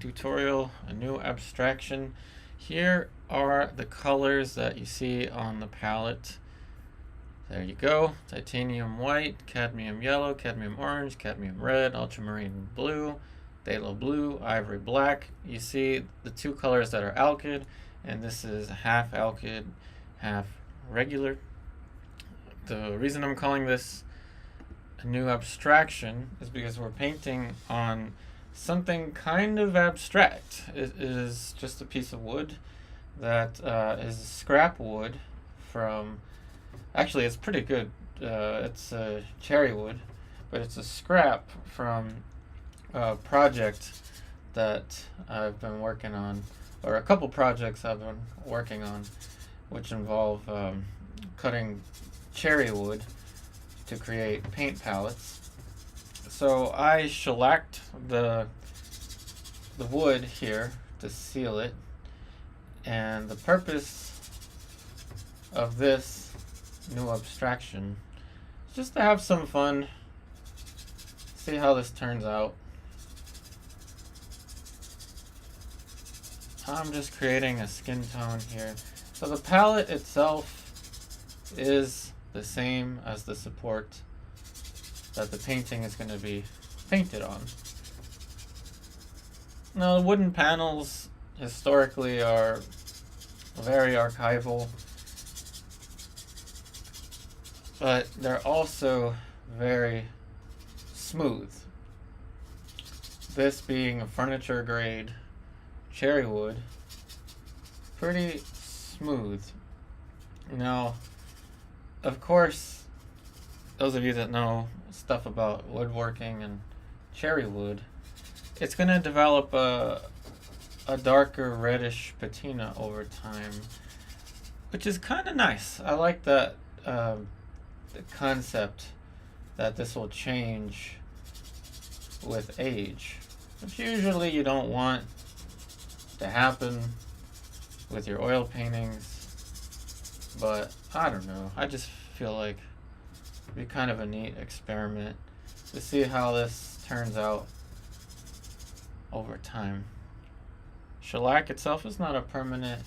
tutorial, a new abstraction. Here are the colors that you see on the palette. There you go. Titanium white, cadmium yellow, cadmium orange, cadmium red, ultramarine blue, phthalo blue, ivory black. You see the two colors that are alkyd, and this is half alkyd, half regular. The reason I'm calling this a new abstraction is because we're painting on something kind of abstract. It is just a piece of wood that is scrap wood from, actually it's pretty good, it's cherry wood, but it's a scrap from a project that I've been working on, or a couple projects I've been working on, which involve cutting cherry wood to create paint palettes. So I shellacked the wood here to seal it, and the purpose of this new abstraction is just to have some fun, see how this turns out. I'm just creating a skin tone here. So the palette itself is the same as the support that the painting is going to be painted on. Now, the wooden panels historically are very archival, but they're also very smooth. This being a furniture grade cherry wood, pretty smooth. Now, of course, those of you that know stuff about woodworking and cherry wood, it's going to develop a darker reddish patina over time, which is kind of nice. I like that the concept that this will change with age, which usually you don't want to happen with your oil paintings, but I don't know, I just feel like it'd be kind of a neat experiment to see how this turns out over time. Shellac itself is not a permanent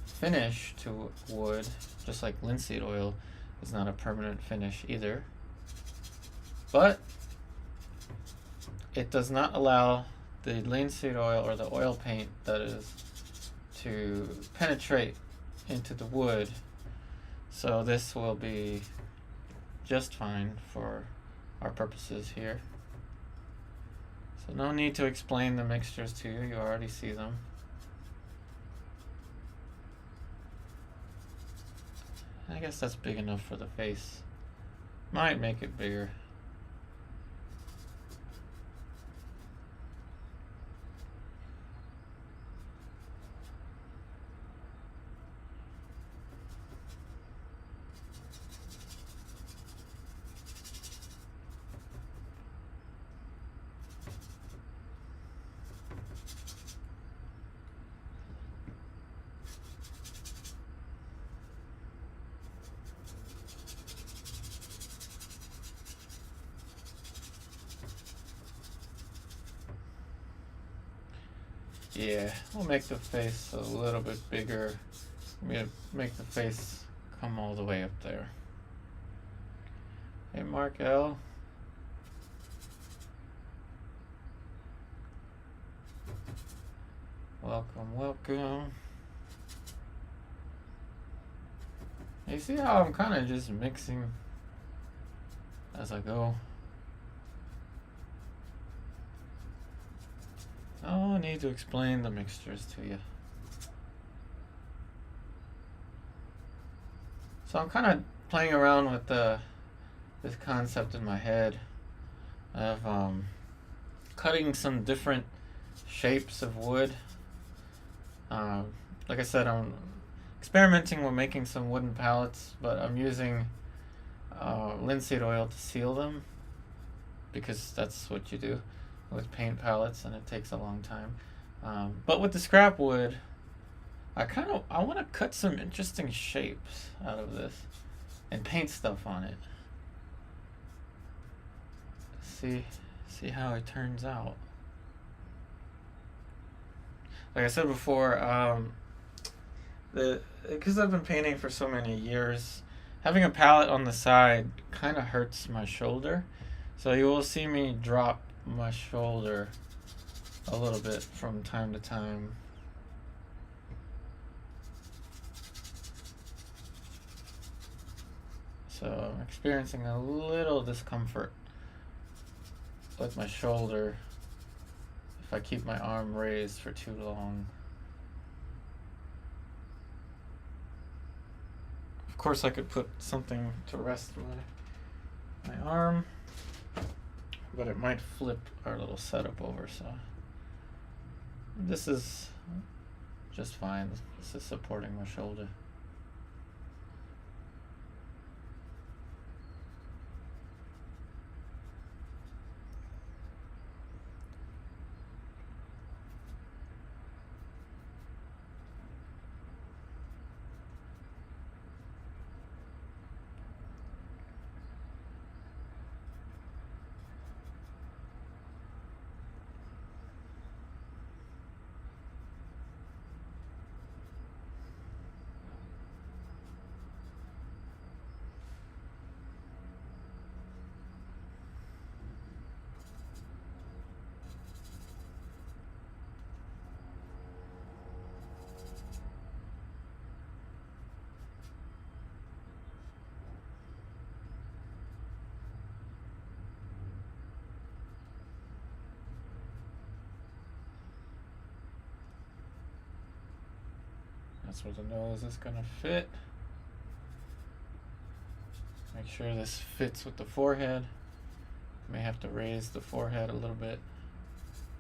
finish to wood, just like linseed oil is not a permanent finish either, but it does not allow the linseed oil or the oil paint that is to penetrate into the wood, so this will be just fine for our purposes here. So no need to explain the mixtures to you, you already see them. I guess that's big enough for the face. Might make it bigger. Yeah, we'll make the face a little bit bigger. We'll make the face come all the way up there. Hey, Mark L. Welcome, welcome. You see how I'm kind of just mixing as I go? No need to explain the mixtures to you. So I'm kind of playing around with this concept in my head of cutting some different shapes of wood. Like I said, I'm experimenting with making some wooden pallets, but I'm using linseed oil to seal them, because that's what you do with paint palettes, and it takes a long time. But with the scrap wood, I want to cut some interesting shapes out of this and paint stuff on it. See how it turns out. like I said before, because I've been painting for so many years, having a palette on the side kind of hurts my shoulder. So you will see me drop my shoulder a little bit from time to time. So I'm experiencing a little discomfort with my shoulder if I keep my arm raised for too long. Of course, I could put something to rest my arm, but it might flip our little setup over, so this is just fine. This is supporting my shoulder. That's where the nose is gonna fit. Make sure this fits with the forehead. May have to raise the forehead a little bit,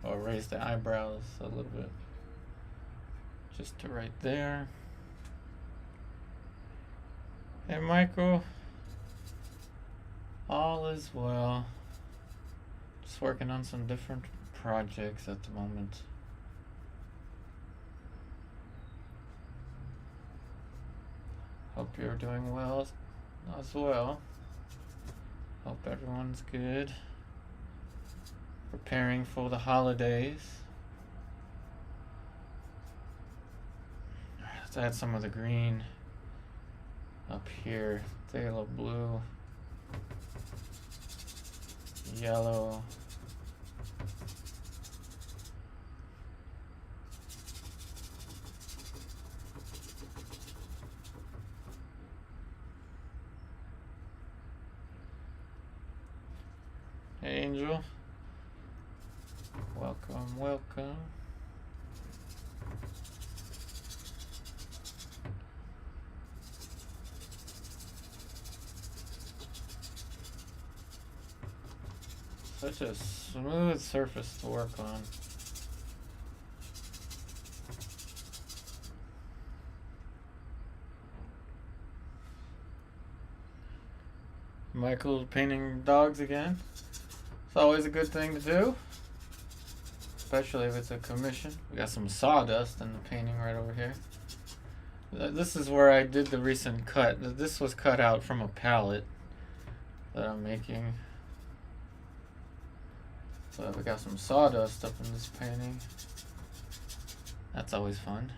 or raise the eyebrows a little bit, just to right there. Hey Michael, all is well. Just working on some different projects at the moment. Hope you're doing well as well. Hope everyone's good. Preparing for the holidays. Let's add some of the green up here. Take a little blue, yellow. Hey Angel, welcome, welcome. Such a smooth surface to work on. Michael painting dogs again. It's always a good thing to do, especially if it's a commission. We got some sawdust in the painting right over here. This is where I did the recent cut. This was cut out from a pallet that I'm making. So we got some sawdust up in this painting. That's always fun.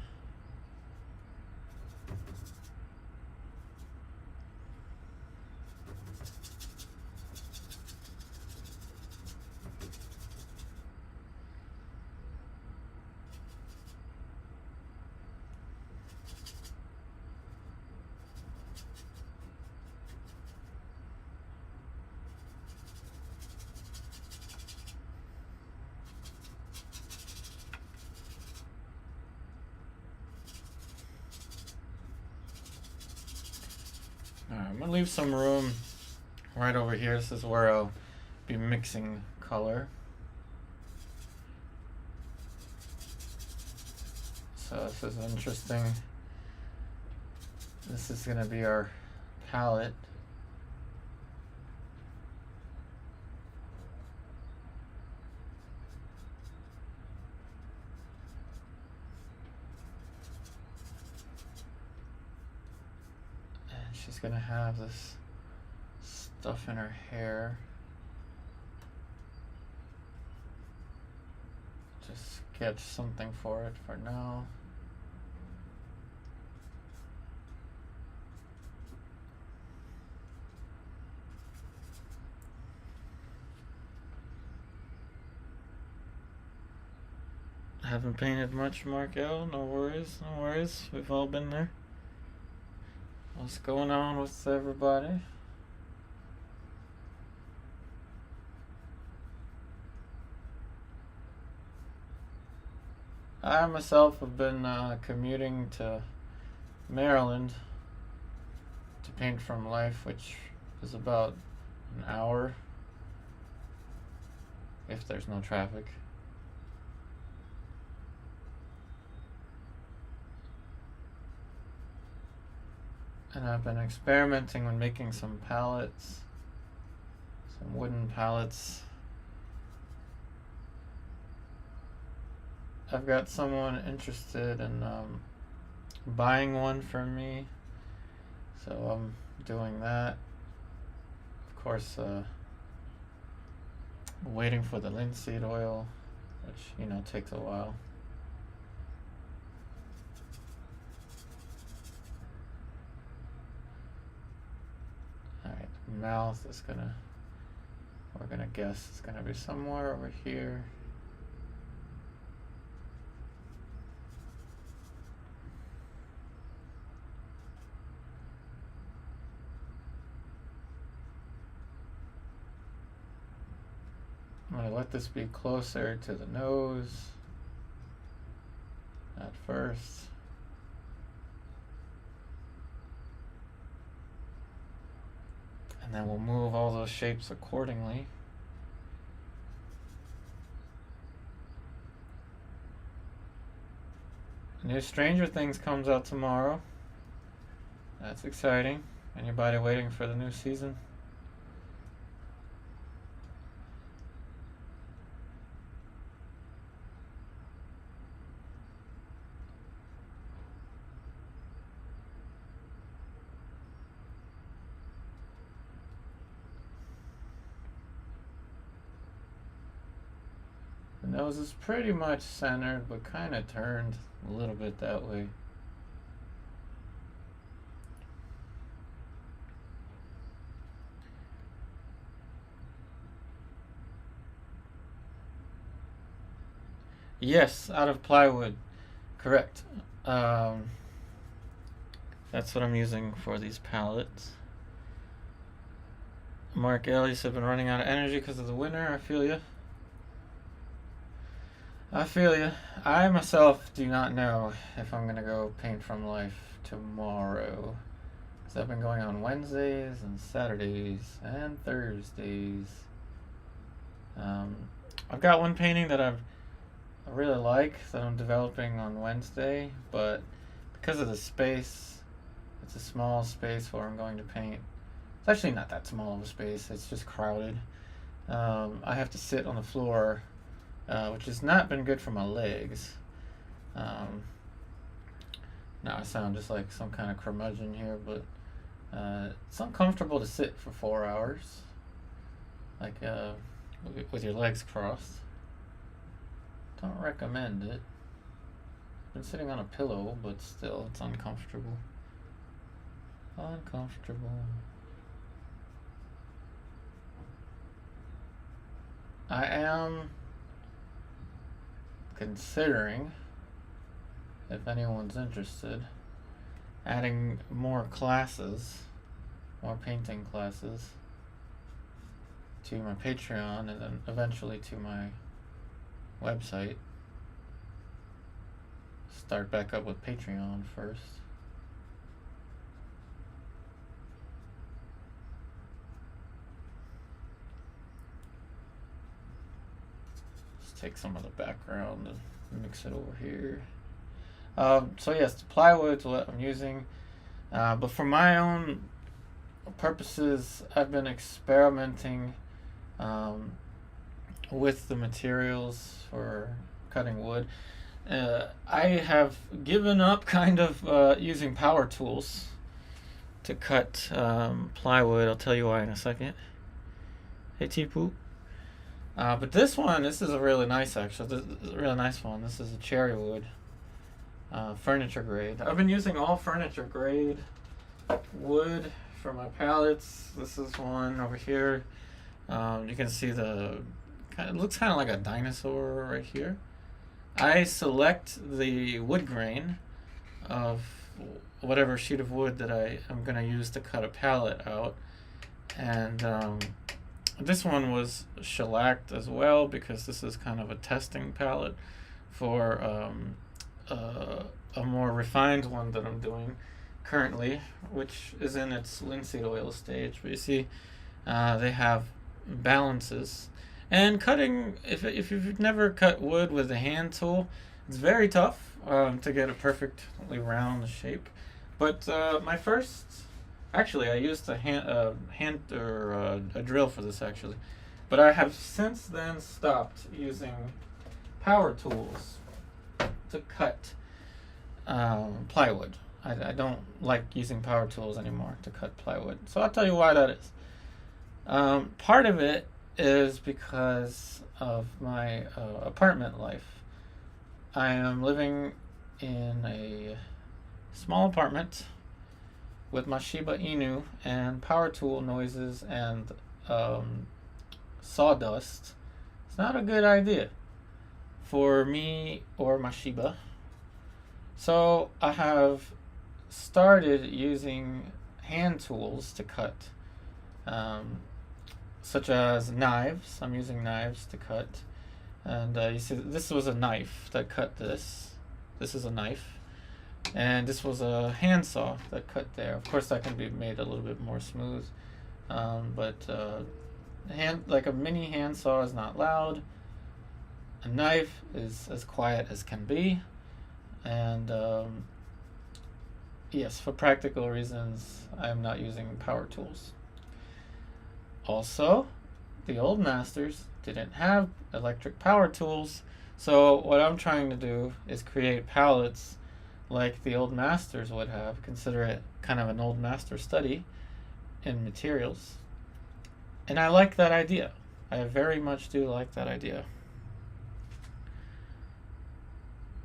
Alright, I'm gonna leave some room right over here. This is where I'll be mixing color. So this is interesting. This is gonna be our palette. She's gonna have this stuff in her hair. Just get something for it for now. Haven't painted much, Mark L. No worries, no worries. We've all been there. What's going on with everybody? I myself have been commuting to Maryland to paint from life, which is about an hour if there's no traffic. And I've been experimenting with making some pallets, some wooden pallets. I've got someone interested in buying one from me, so I'm doing that. Of course, waiting for the linseed oil, which takes a while. Alright, mouth is we're gonna guess it's gonna be somewhere over here. I'm going to let this be closer to the nose at first. And then we'll move all those shapes accordingly. New Stranger Things comes out tomorrow. That's exciting. Anybody waiting for the new season? The nose is pretty much centered, but kind of turned a little bit that way. Yes, out of plywood. Correct. That's what I'm using for these pallets. Mark Ellis have been running out of energy because of the winter. I feel you. I myself do not know if I'm going to go paint from life tomorrow. Because I've been going on Wednesdays and Saturdays and Thursdays. I've got one painting that I really like that I'm developing on Wednesday, but because of the space, it's a small space where I'm going to paint. It's actually not that small of a space, it's just crowded. I have to sit on the floor, which has not been good for my legs. Now I sound just like some kind of curmudgeon here, but it's uncomfortable to sit for 4 hours, like with your legs crossed. Don't recommend it. Been sitting on a pillow, but still, it's uncomfortable. I am considering, if anyone's interested, adding more classes, more painting classes to my Patreon and then eventually to my website. Start back up with Patreon first. Let's take some of the background and mix it over here. So yes, the plywood's what I'm using, but for my own purposes, I've been experimenting with the materials for cutting wood. I have given up kind of using power tools to cut plywood. I'll tell you why in a second. Hey T-Poop. But this is a really nice, actually. This is a really nice one. This is a cherry wood, furniture grade. I've been using all furniture grade wood for my pallets. This is one over here. You can see it looks kind of like a dinosaur right here. I select the wood grain of whatever sheet of wood that I am going to use to cut a pallet out. And this one was shellacked as well because this is kind of a testing pallet for a more refined one that I'm doing currently, which is in its linseed oil stage. But you see, they have balances. And cutting, if you've never cut wood with a hand tool, it's very tough to get a perfectly round shape. But actually, I used a drill for this actually, but I have since then stopped using power tools to cut plywood. I don't like using power tools anymore to cut plywood. So I'll tell you why that is. Part of it is because of my apartment life. I am living in a small apartment with my Shiba Inu, and power tool noises and sawdust. It's not a good idea for me or my Shiba. So I have started using hand tools to cut, such as knives. I'm using knives to cut. And you see, this was a knife that cut this. This is a knife. And this was a handsaw that cut there. Of course, that can be made a little bit more smooth. But like a mini handsaw is not loud. A knife is as quiet as can be. And yes, for practical reasons, I'm not using power tools. Also, the old masters didn't have electric power tools. So what I'm trying to do is create pallets like the old masters would have. Consider it kind of an old master study in materials. And I like that idea. I very much do like that idea.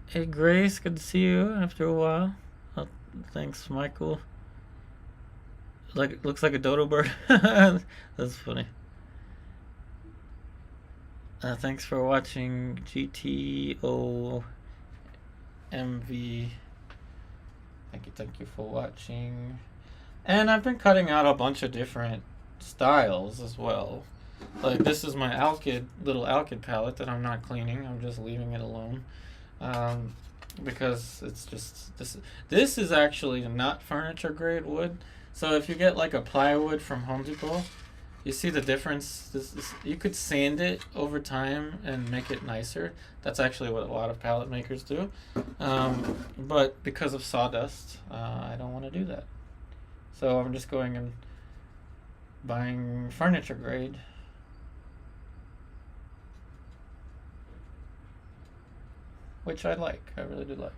Hey Grace, good to see you after a while. Oh, thanks, Michael. Looks like a dodo bird. That's funny. Thanks for watching GTOMV. Thank you for watching. And I've been cutting out a bunch of different styles as well. Like this is my little Alkyd palette that I'm not cleaning. I'm just leaving it alone. Because it's just this is actually not furniture grade wood. So if you get like a plywood from Home Depot, you see the difference. You could sand it over time and make it nicer. That's actually what a lot of pallet makers do. But because of sawdust, I don't want to do that. So I'm just going and buying furniture grade. Which I like. I really do like.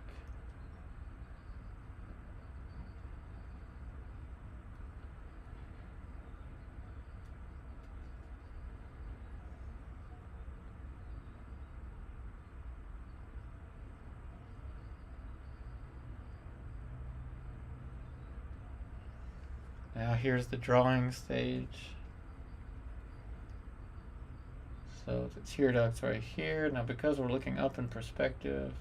Now here's the drawing stage. So the tear duct's right here. Now because we're looking up in perspective,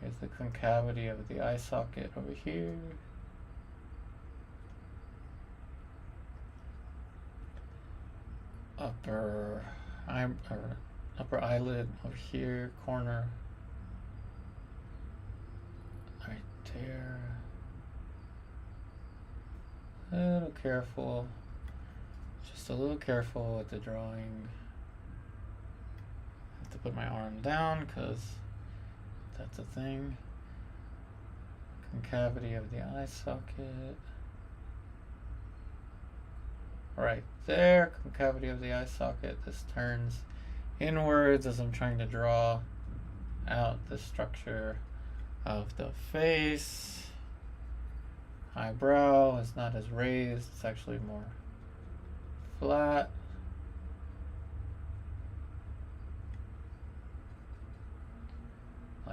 here's the concavity of the eye socket over here. Upper eyelid over here, corner. Right there. A little careful. Just a little careful with the drawing. I have to put my arm down because that's a thing. Concavity of the eye socket. Right there, concavity of the eye socket. This turns inwards as I'm trying to draw out the structure of the face. Eyebrow is not as raised, it's actually more flat.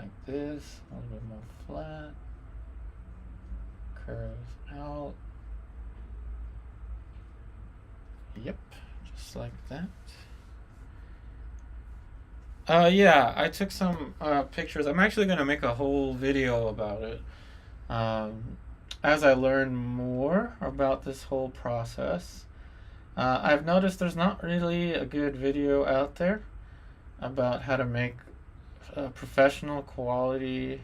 like this, a little bit more flat, curves out. Yep, just like that. Yeah, I took some pictures. I'm actually going to make a whole video about it. As I learn more about this whole process, I've noticed there's not really a good video out there about how to make professional quality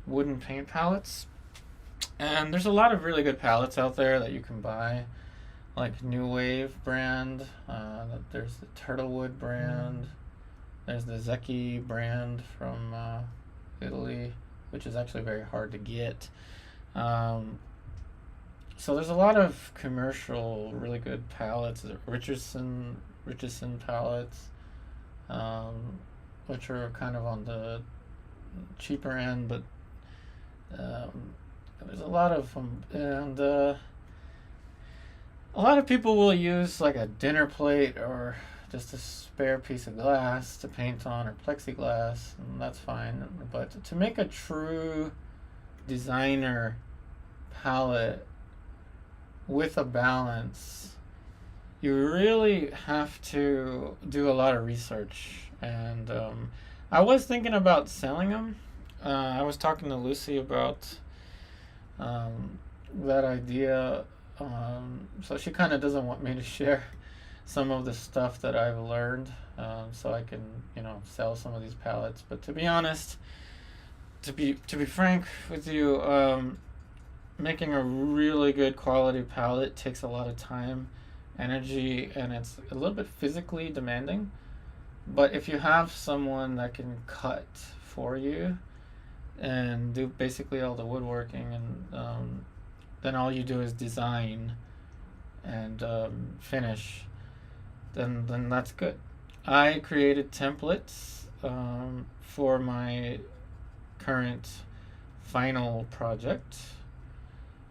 wooden paint palettes. And there's a lot of really good palettes out there that you can buy, like New Wave brand. There's the Turtlewood brand. There's the Zecchi brand from Italy, which is actually very hard to get. So there's a lot of commercial, really good palettes. Richardson palettes, which are kind of on the cheaper end, but there's a lot of them, and a lot of people will use like a dinner plate or just a spare piece of glass to paint on, or plexiglass, and that's fine. But to make a true designer palette with a balance, you really have to do a lot of research. And I was thinking about selling them. I was talking to Lucy about that idea. So she kind of doesn't want me to share some of the stuff that I've learned, so I can, sell some of these palettes. But to be honest, to be frank with you, making a really good quality palette takes a lot of time, energy, and it's a little bit physically demanding. But if you have someone that can cut for you and do basically all the woodworking, and then all you do is design and finish, then that's good. I created templates for my current final project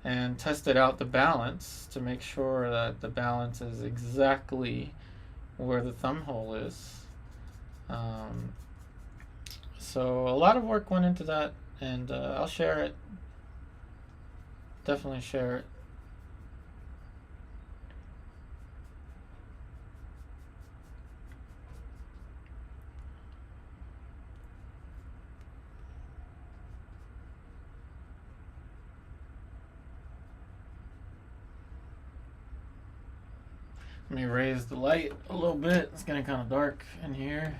and tested out the balance to make sure that the balance is exactly where the thumb hole is. So a lot of work went into that, and I'll share it. Definitely share it. Let me raise the light a little bit. It's getting kind of dark in here.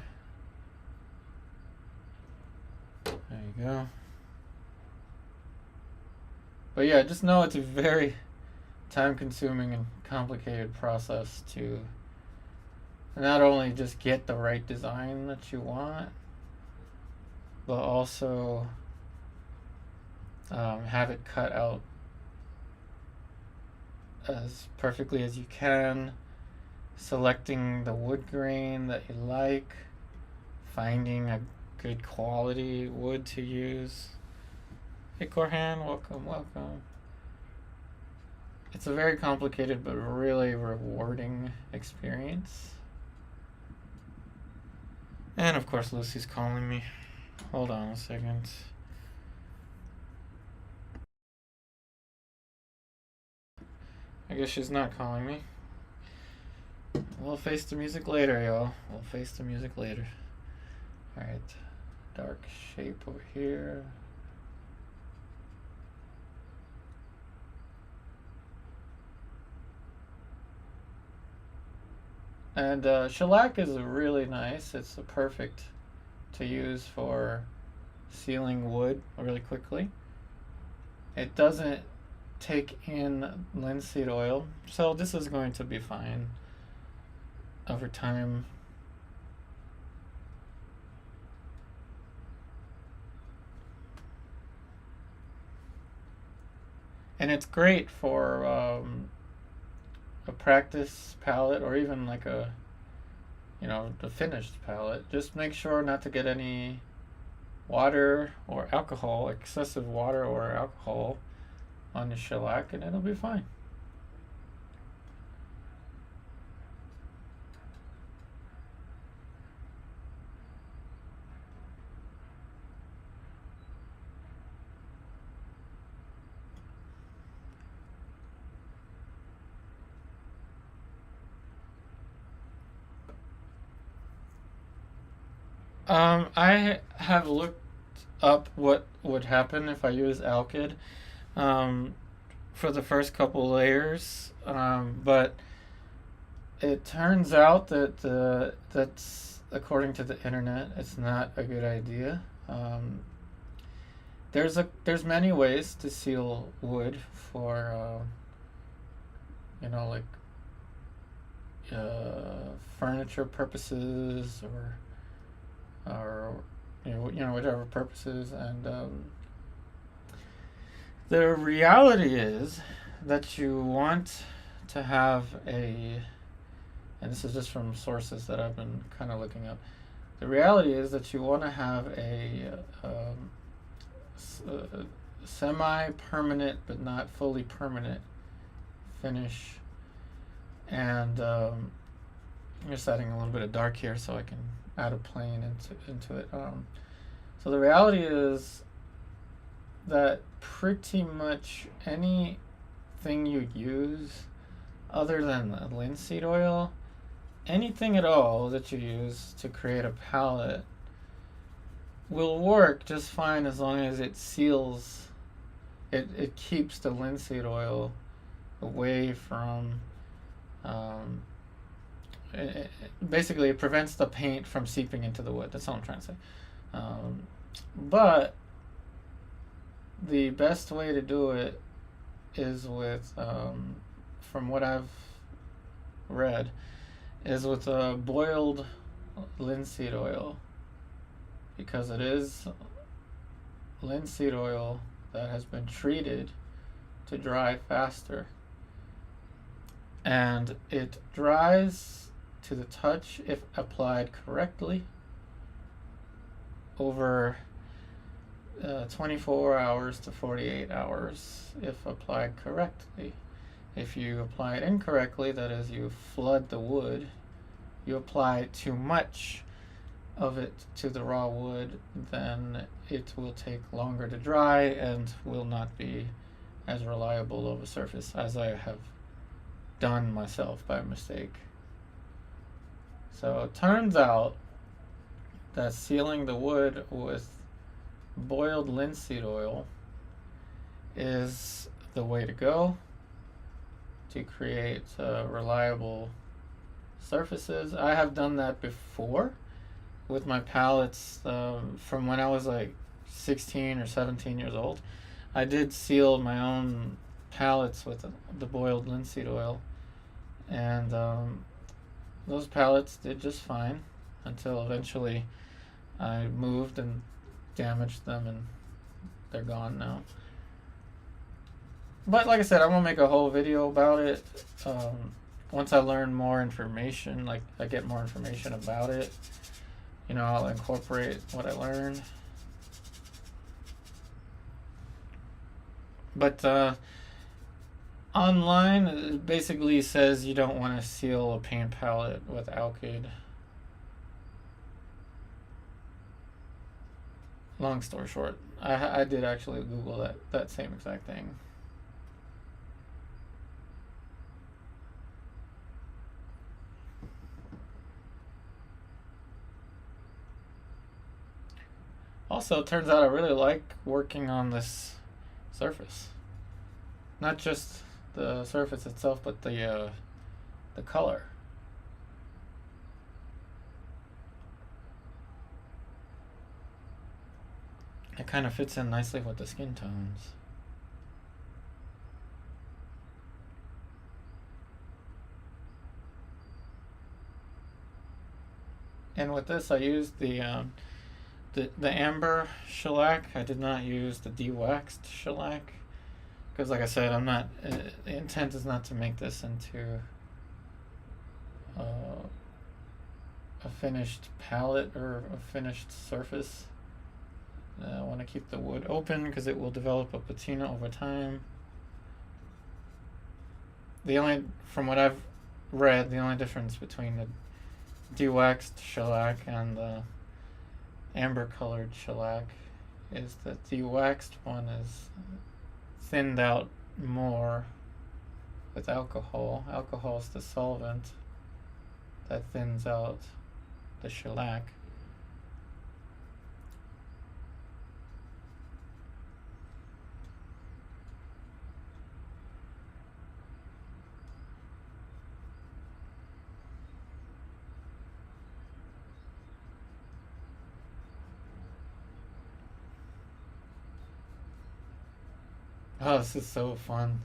There you go. But yeah, just know it's a very time-consuming and complicated process to not only just get the right design that you want, but also have it cut out as perfectly as you can, selecting the wood grain that you like, finding a good quality wood to use. Hey Korhan, welcome. It's a very complicated but really rewarding experience. And of course Lucy's calling me. Hold on a second. I guess she's not calling me. We'll face the music later, y'all. We'll face the music later. Alright. Dark shape over here. And shellac is really nice. It's perfect to use for sealing wood really quickly. It doesn't take in linseed oil, so this is going to be fine over time. And it's great for a practice palette, or even like a, the finished palette. Just make sure not to get any water or alcohol, excessive water or alcohol on the shellac, and it'll be fine. I have looked up what would happen if I use alkyd um, for the first couple layers, but it turns out that that's according to the internet, it's not a good idea. There's many ways to seal wood for like furniture purposes or whatever purposes, and the reality is that you want to have and this is just from sources that I've been kind of looking up. The reality is that you want to have a semi-permanent but not fully permanent finish. And I'm just adding a little bit of dark here so I can add a plane into it. So the reality is that pretty much anything you use other than linseed oil, anything at all that you use to create a palette will work just fine as long as it seals, it keeps the linseed oil away from, basically it prevents the paint from seeping into the wood. That's all I'm trying to say. But the best way to do it is with, from what I've read, is with boiled linseed oil, because it is linseed oil that has been treated to dry faster, and it dries to the touch if applied correctly over 24 hours to 48 hours if applied correctly. If you apply it incorrectly, that is, you flood the wood, you apply too much of it to the raw wood, then it will take longer to dry and will not be as reliable of a surface as I have done myself by mistake. So it turns out that sealing the wood with boiled linseed oil is the way to go to create reliable surfaces. I have done that before with my pallets from when I was like 16 or 17 years old. I did seal my own pallets with the boiled linseed oil, and those pallets did just fine until eventually I moved and damaged them, and they're gone now. But like I said, I'm gonna make a whole video about it once I learn more information, like I get more information about it. I'll incorporate what I learned. But online, it basically says you don't want to seal a paint palette with alkyd. Long story short, I did actually Google that same exact thing. Also, it turns out I really like working on this surface. Not just the surface itself, but the color. It kind of fits in nicely with the skin tones. And with this, I used the amber shellac. I did not use the de-waxed shellac because, like I said, I'm not. The intent is not to make this into a finished palette or a finished surface. I want to keep the wood open because it will develop a patina over time. From what I've read, the only difference between the de-waxed shellac and the amber colored shellac is that the waxed one is thinned out more with alcohol. Alcohol is the solvent that thins out the shellac. Oh, this is so fun.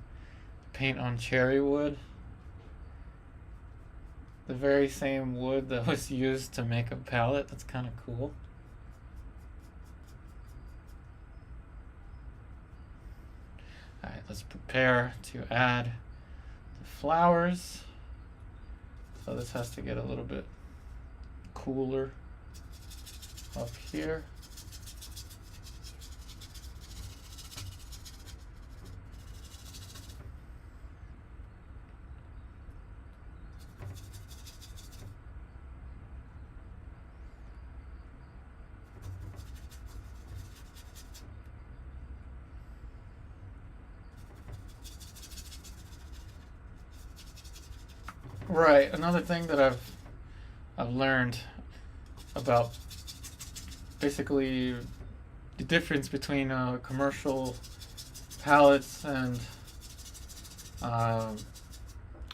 Paint on cherry wood. The very same wood that was used to make a pallet. That's kind of cool. Alright, let's prepare to add the flowers. So this has to get a little bit cooler up here. Right, another thing that I've learned about basically the difference between commercial pallets and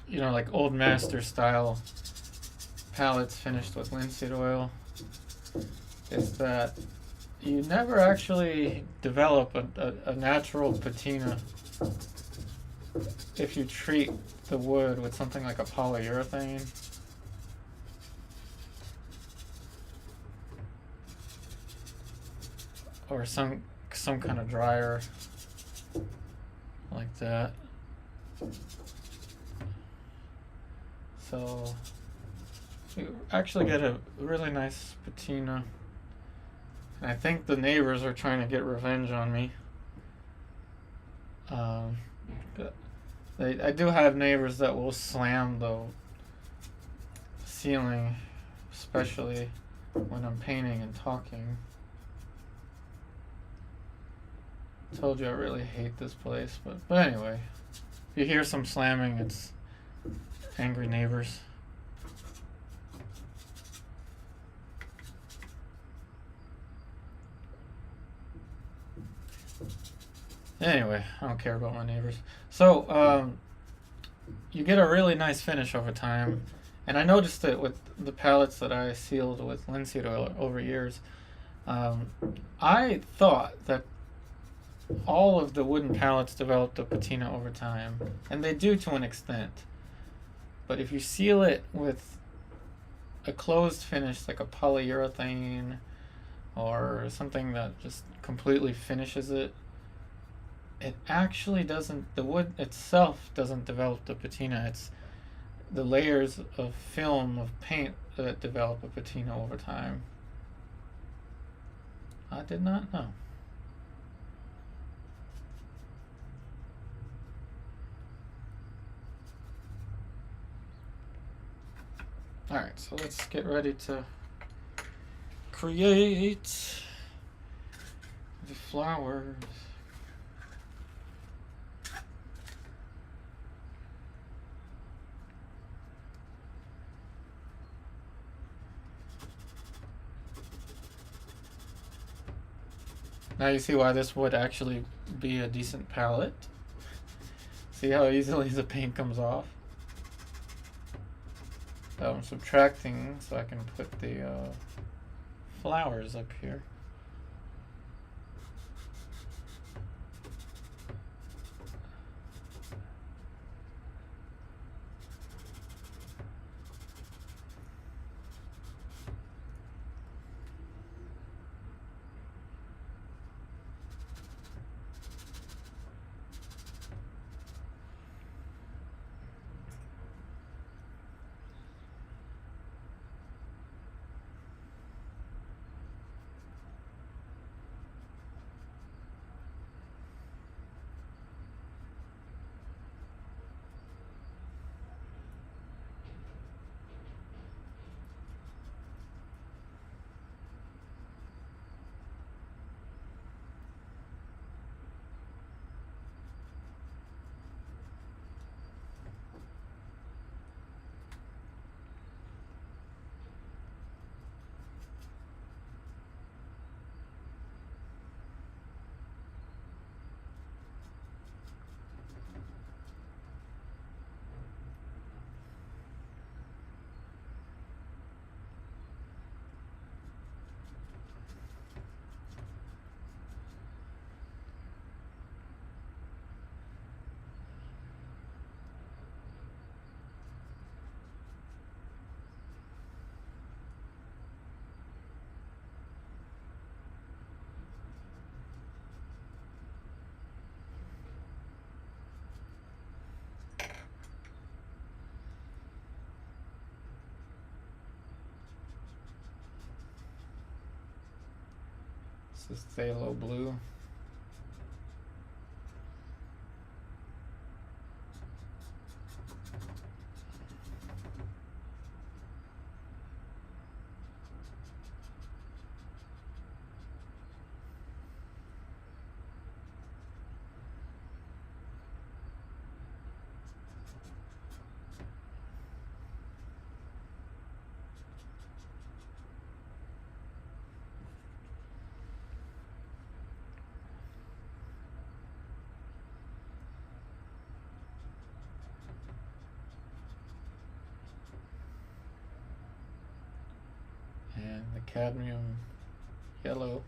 like old master style pallets finished with linseed oil is that you never actually develop a natural patina if you treat the wood with something like a polyurethane. Or some kind of dryer like that. So you actually get a really nice patina. And I think the neighbors are trying to get revenge on me. I do have neighbors that will slam the ceiling, especially when I'm painting and talking. Told you I really hate this place, but anyway, if you hear some slamming, it's angry neighbors. Anyway, I don't care about my neighbors. So, you get a really nice finish over time. And I noticed it with the pallets that I sealed with linseed oil over years. I thought that all of the wooden pallets developed a patina over time. And they do to an extent. But if you seal it with a closed finish, like a polyurethane or something that just completely finishes it, it actually doesn't, the wood itself doesn't develop the patina. It's the layers of film, of paint, that develop a patina over time. I did not know. Alright, so let's get ready to create the flowers. Now you see why this would actually be a decent palette. See how easily the paint comes off? So I'm subtracting so I can put the flowers up here. This is phthalo blue. And the cadmium yellow.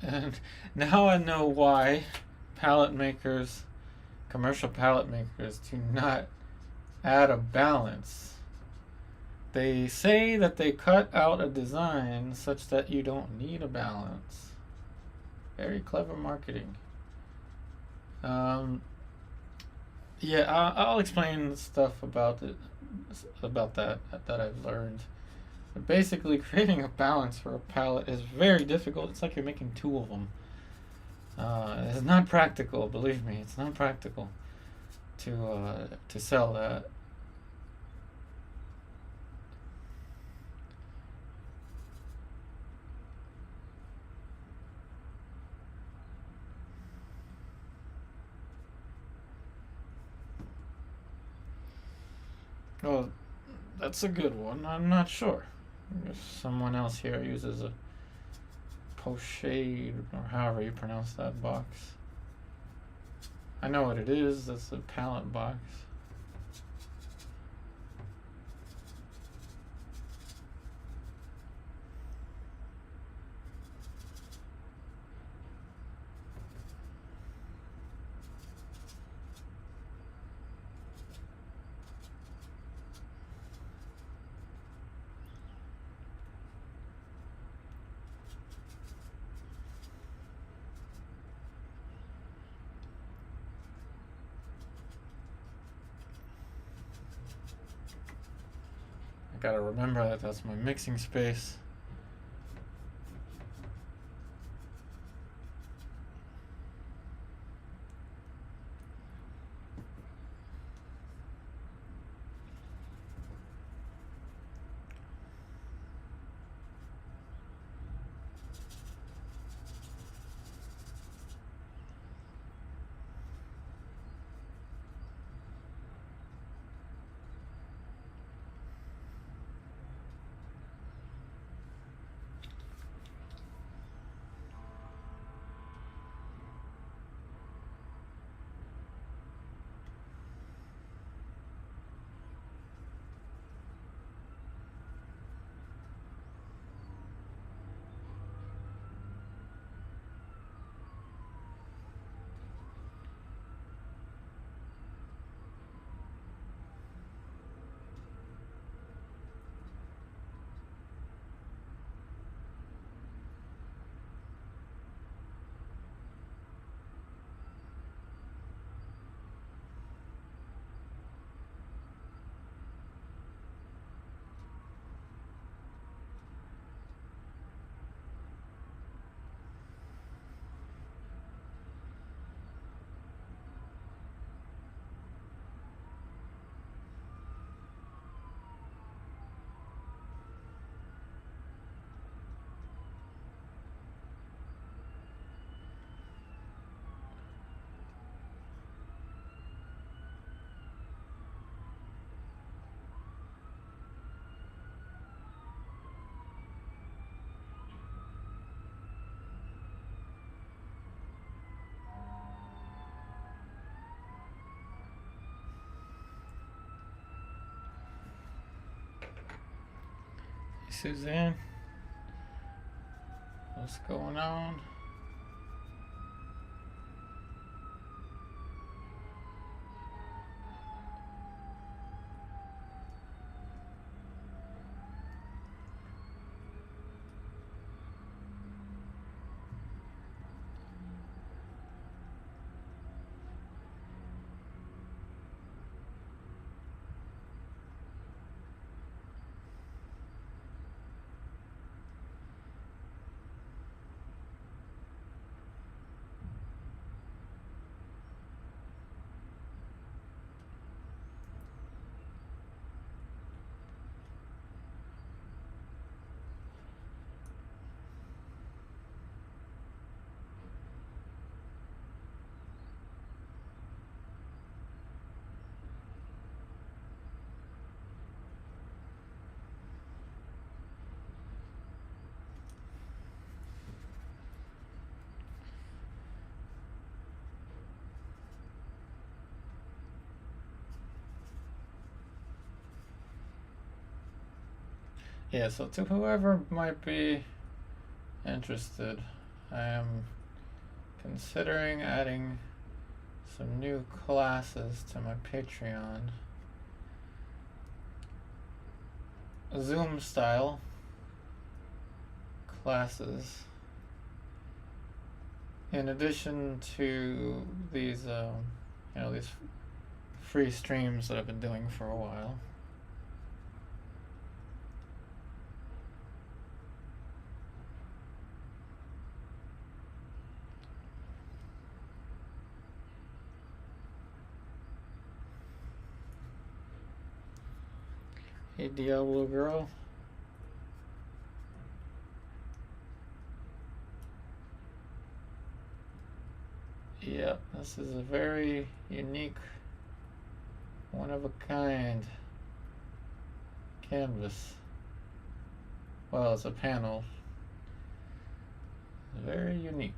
And now I know why pallet makers, commercial pallet makers, do not add a balance. They say that they cut out a design such that you don't need a balance. Very clever marketing. Yeah, I'll explain stuff about that I've learned. But basically, creating a balance for a pallet is very difficult. It's like you're making two of them. It's not practical, believe me. It's not practical to sell that. Well, that's a good one. I'm not sure. If someone else here uses a pochade, or however you pronounce that box. I know what it is. That's a pallet box. I gotta remember that that's my mixing space. Suzanne, what's going on? yeah, so to whoever might be interested, I am considering adding some new classes to my Patreon. Zoom style classes. In addition to these, these free streams that I've been doing for a while. Hey, Diablo girl. Yep, this is a very unique, one of a kind canvas. Well, it's a panel. Very unique.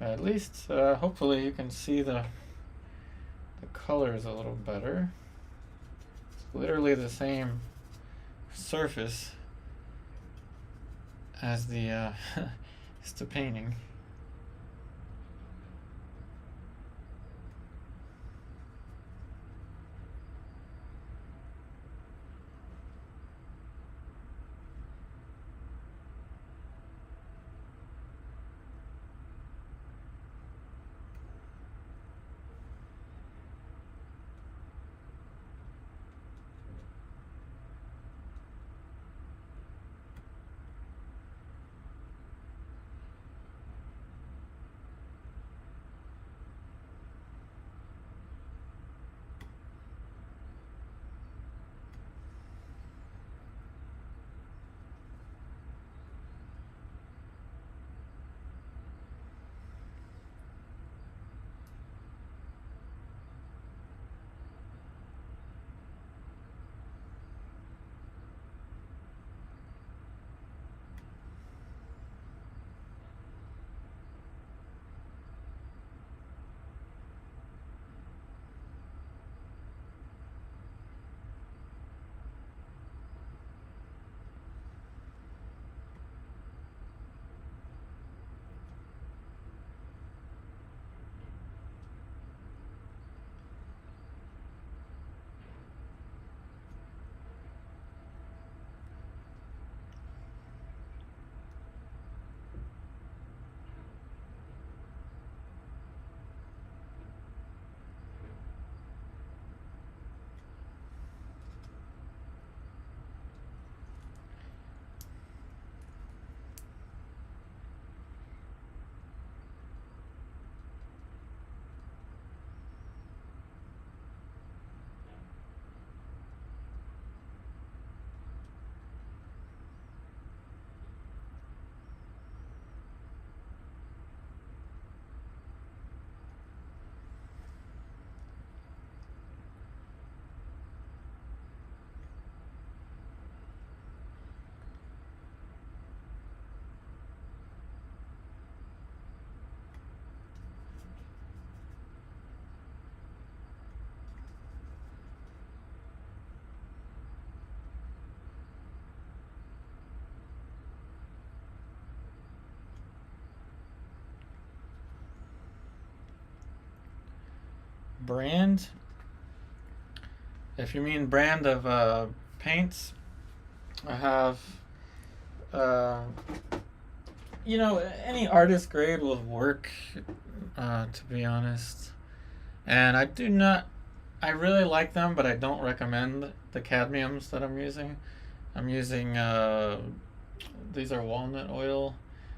At least, hopefully you can see the colors a little better. It's literally the same surface as the as the painting. Brand, if you mean brand of paints, I have any artist grade will work, to be honest. And I really like them, but I don't recommend the cadmiums that I'm using. I'm using, these are walnut oil.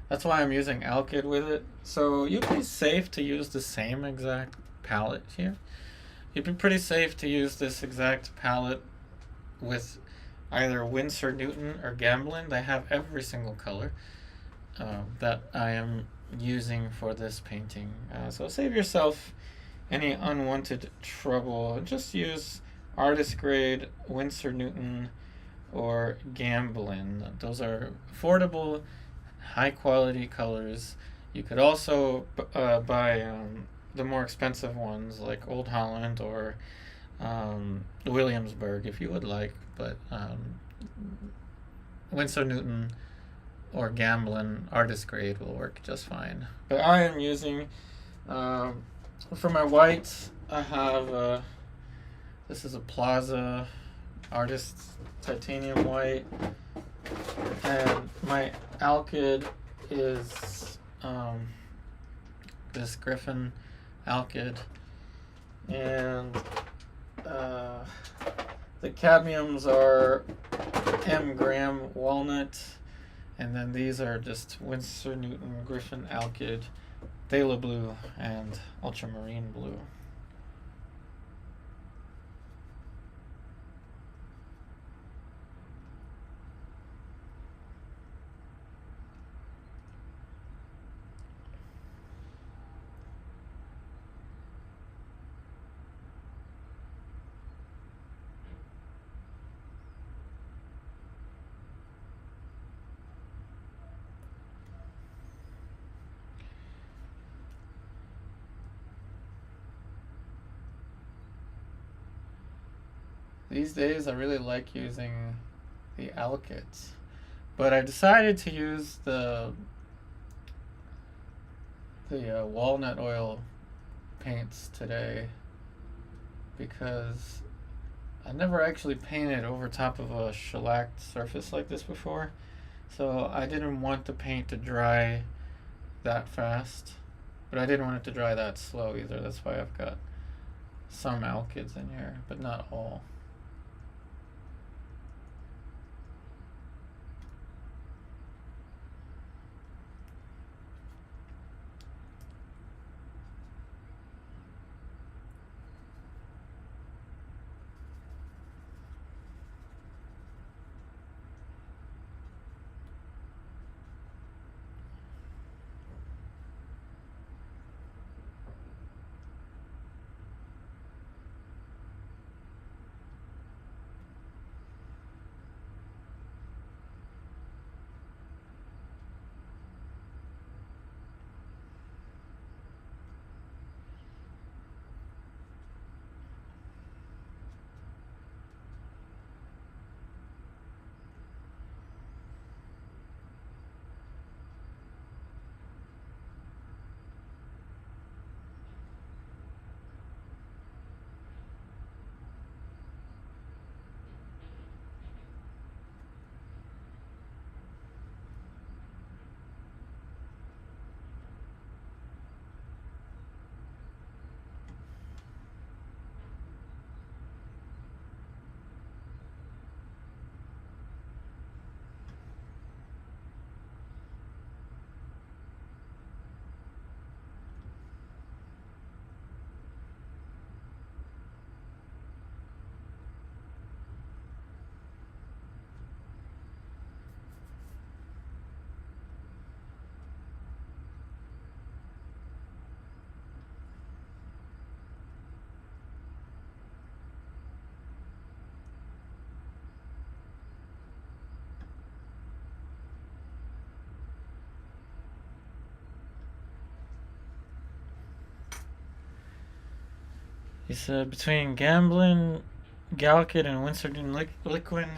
That's why I'm using alkyd with it. So you'd be safe to use the same exact palette here. You'd be pretty safe to use this exact palette with either Winsor Newton or Gamblin. They have every single color that I am using for this painting. So save yourself any unwanted trouble, just use artist grade Winsor Newton or Gamblin. Those are affordable, high quality colors. You could also buy the more expensive ones like Old Holland or Williamsburg if you would like, but Winsor Newton or Gamblin artist grade will work just fine. But I am using, for my whites, I have, this is a Plaza Artist Titanium White, and my alkyd is this Griffin alkyd, and the cadmiums are M. Graham Walnut, and then these are just Winsor Newton Griffin alkyd, Phthalo Blue, and Ultramarine Blue. These days I really like using the alkyds, but I decided to use the walnut oil paints today because I never actually painted over top of a shellacked surface like this before, so I didn't want the paint to dry that fast, but I didn't want it to dry that slow either. That's why I've got some alkyds in here, but not all. He said between Gamblin, Galkid, and Winsor Newton Liquin.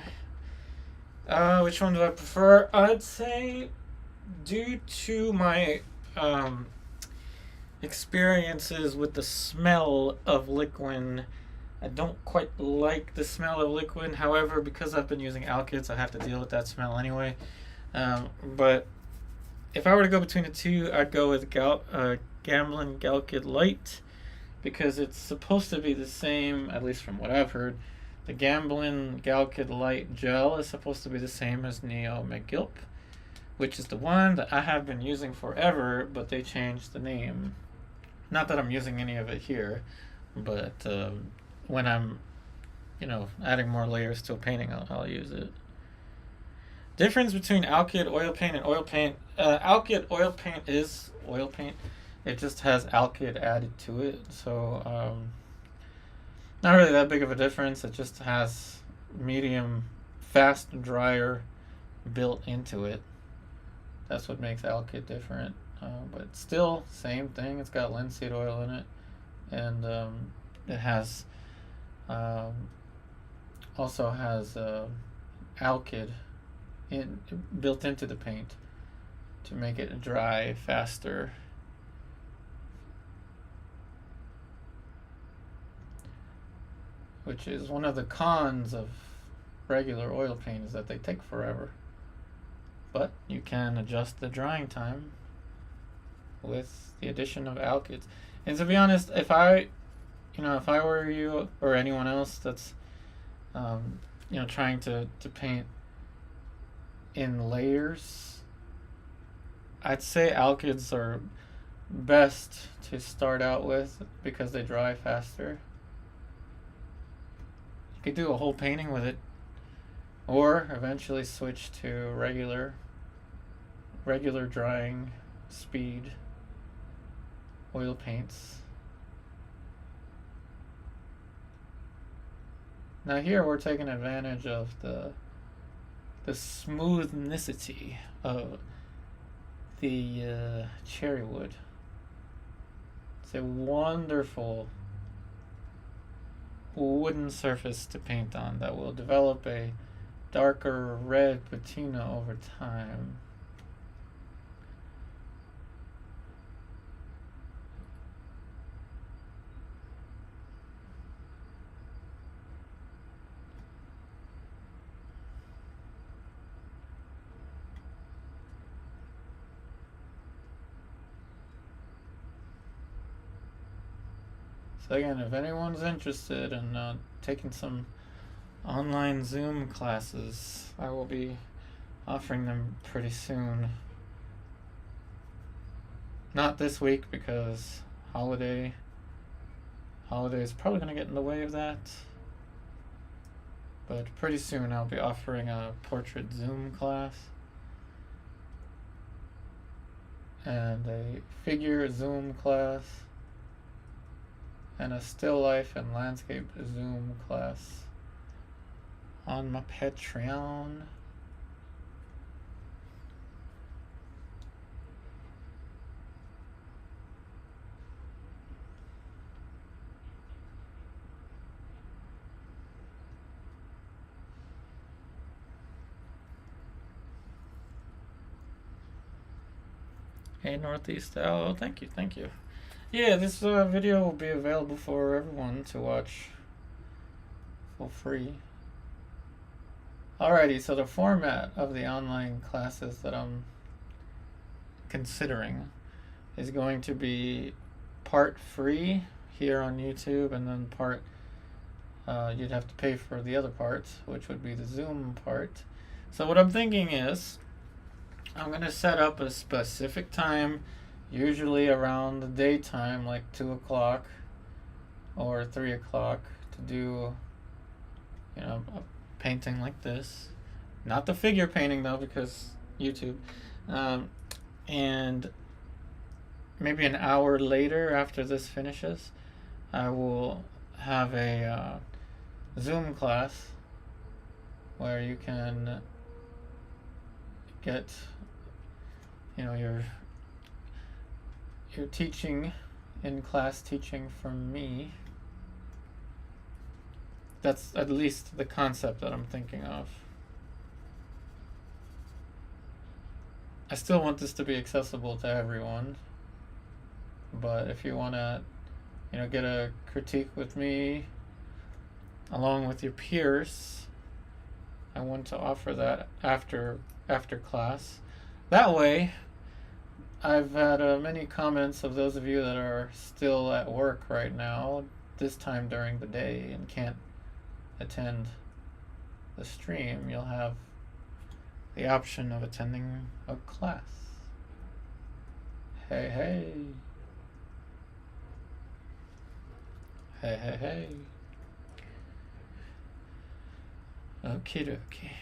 Which one do I prefer? I'd say, due to my experiences with the smell of Liquin, I don't quite like the smell of Liquin. However, because I've been using alkyds, I have to deal with that smell anyway. But if I were to go between the two, I'd go with Gamblin Galkid Light, because it's supposed to be the same, at least from what I've heard. The Gamblin Galkid Light Gel is supposed to be the same as Neo McGilp, which is the one that I have been using forever, but they changed the name. Not that I'm using any of it here, but when I'm, adding more layers to a painting, I'll use it. Difference between alkyd oil paint and oil paint. Alkyd oil paint is oil paint. it just has alkyd added to it, so not really that big of a difference. It just has medium fast dryer built into it. That's what makes alkyd different, but still same thing. It's got linseed oil in it, and it has also has alkyd built into the paint to make it dry faster. Which is one of the cons of regular oil paint, is that they take forever. But you can adjust the drying time with the addition of alkyds. And to be honest, if I were you or anyone else that's trying to paint in layers, I'd say alkyds are best to start out with because they dry faster. You could do a whole painting with it, or eventually switch to regular drying speed oil paints. Now here we're taking advantage of the smoothnicity of the cherry wood. It's a wonderful wooden surface to paint on that will develop a darker red patina over time. So again, if anyone's interested in taking some online Zoom classes, I will be offering them pretty soon. Not this week because holiday is probably going to get in the way of that. But pretty soon I'll be offering a portrait Zoom class and a figure Zoom class and a still life and landscape Zoom class on my Patreon. Hey Northeast, oh thank you. Yeah, this video will be available for everyone to watch for free. Alrighty, so the format of the online classes that I'm considering is going to be part free here on YouTube, and then part you'd have to pay for the other part, which would be the Zoom part. So what I'm thinking is I'm going to set up a specific time, usually around the daytime, like 2 o'clock or 3 o'clock, to do a painting like this. Not the figure painting though, because YouTube. And maybe an hour later, after this finishes, I will have a Zoom class where you can get your teaching in class teaching from me. That's at least the concept that I'm thinking of. I still want this to be accessible to everyone, but if you want to get a critique with me along with your peers, I want to offer that after class. That way, I've had many comments of those of you that are still at work right now, this time during the day, and can't attend the stream. You'll have the option of attending a class. Hey, hey. Hey, hey, hey. Okie dokie.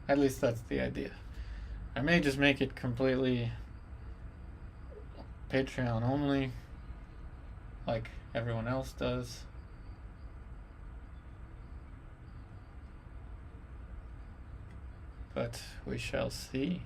At least that's the idea. I may just make it completely Patreon only, like everyone else does. But we shall see.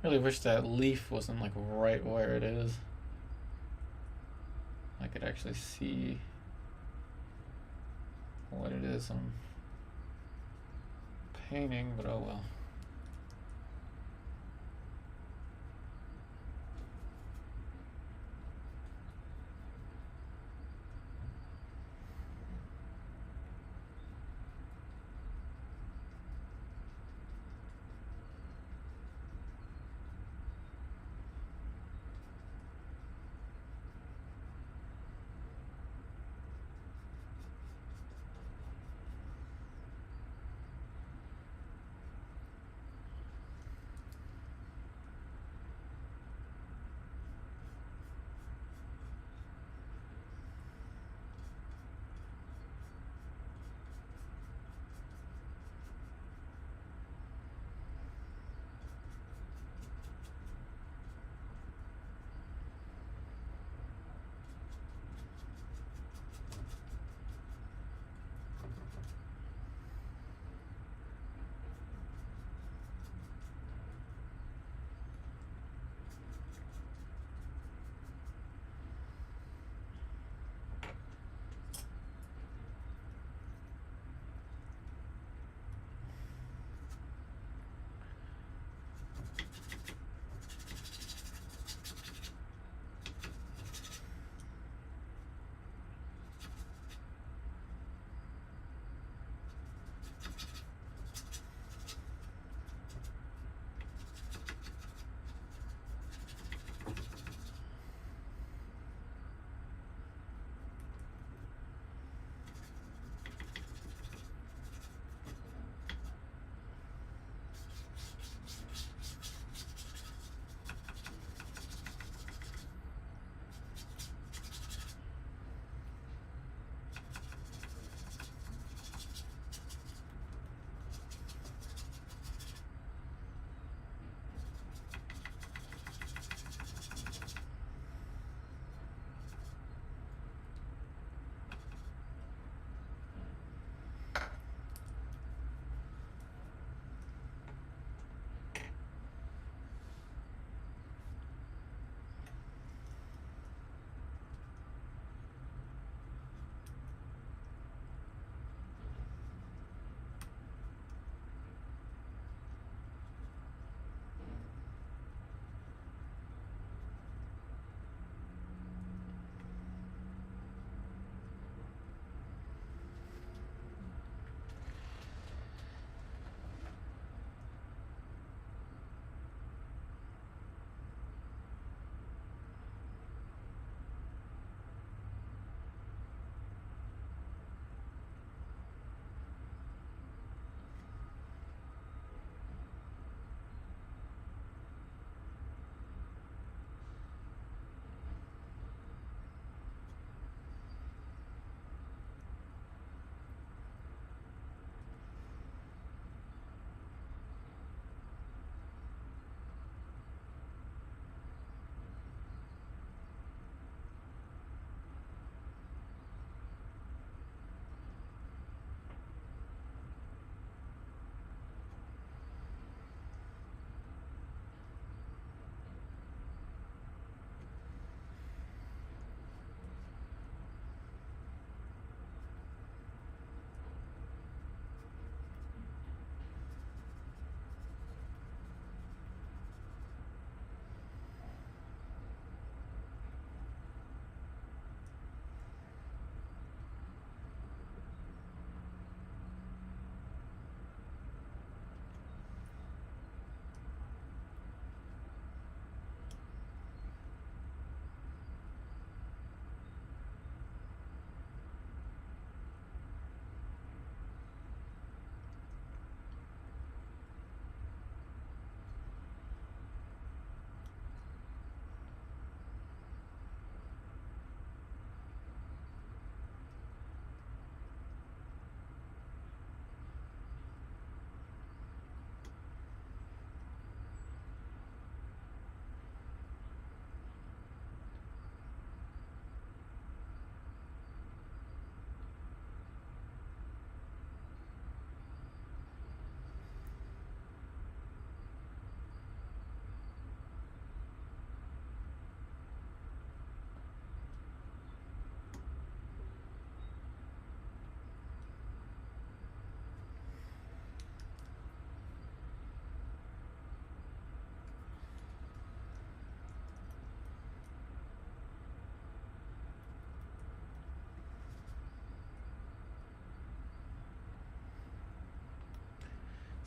Really wish that leaf wasn't like right where it is. I could actually see what it is I'm painting, but oh well.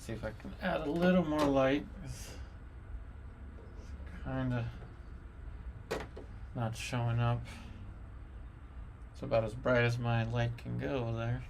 see if I can add a little more light. It's kind of not showing up. It's about as bright as my light can go there.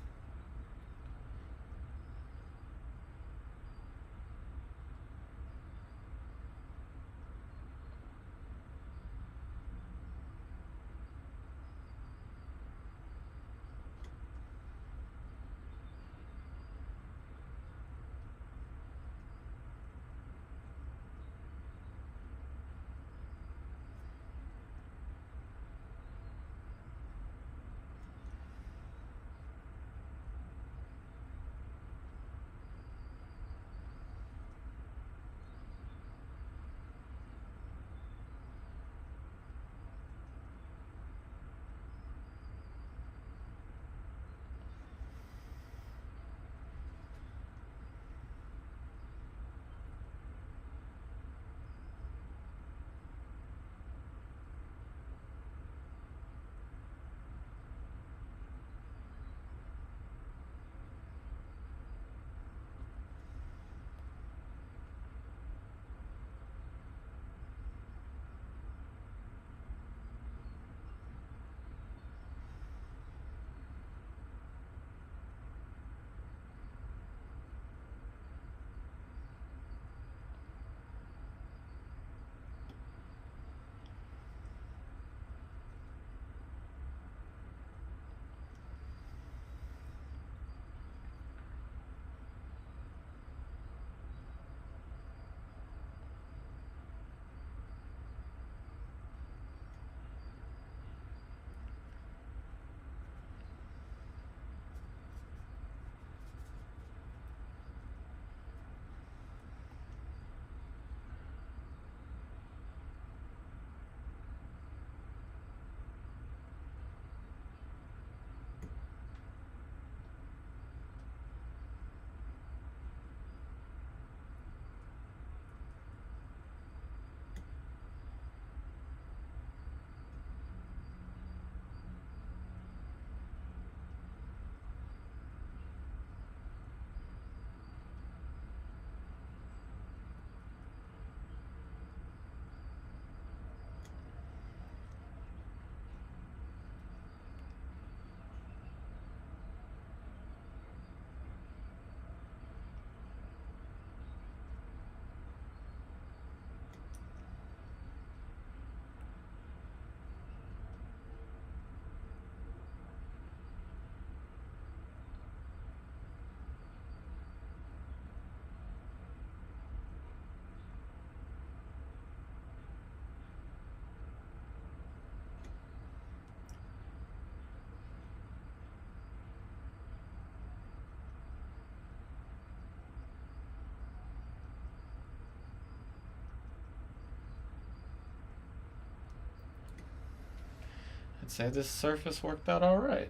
I'd say this surface worked out alright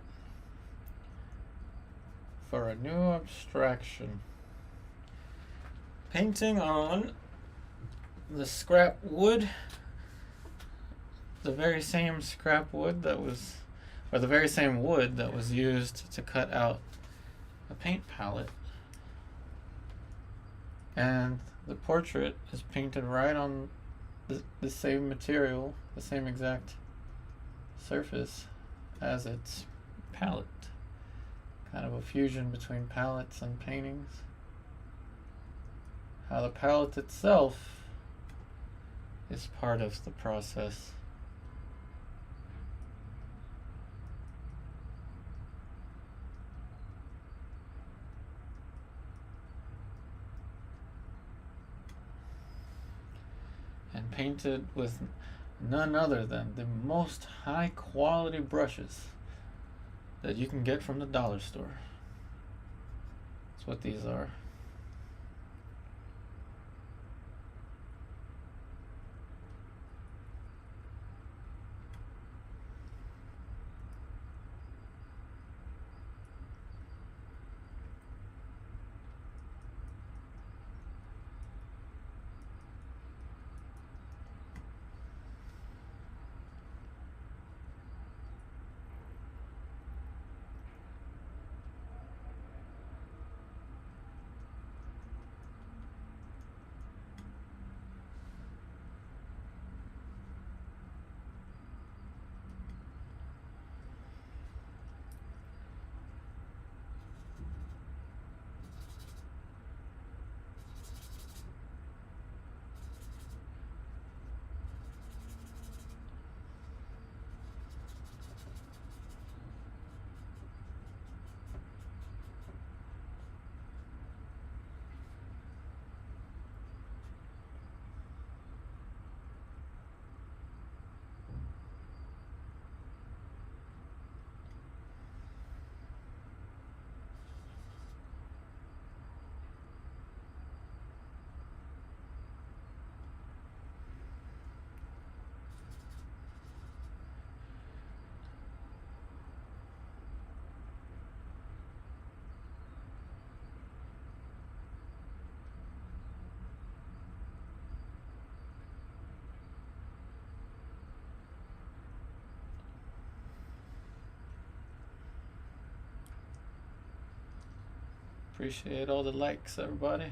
for a new abstraction. Painting on the scrap wood, the very same scrap wood that was, or the very same wood that was used to cut out a paint palette. And the portrait is painted right on the same material, the same exact surface as its palette. Kind of a fusion between palettes and paintings. How the palette itself is part of the process. And painted with none other than the most high quality brushes that you can get from the dollar store. That's what these are. Appreciate all the likes, everybody.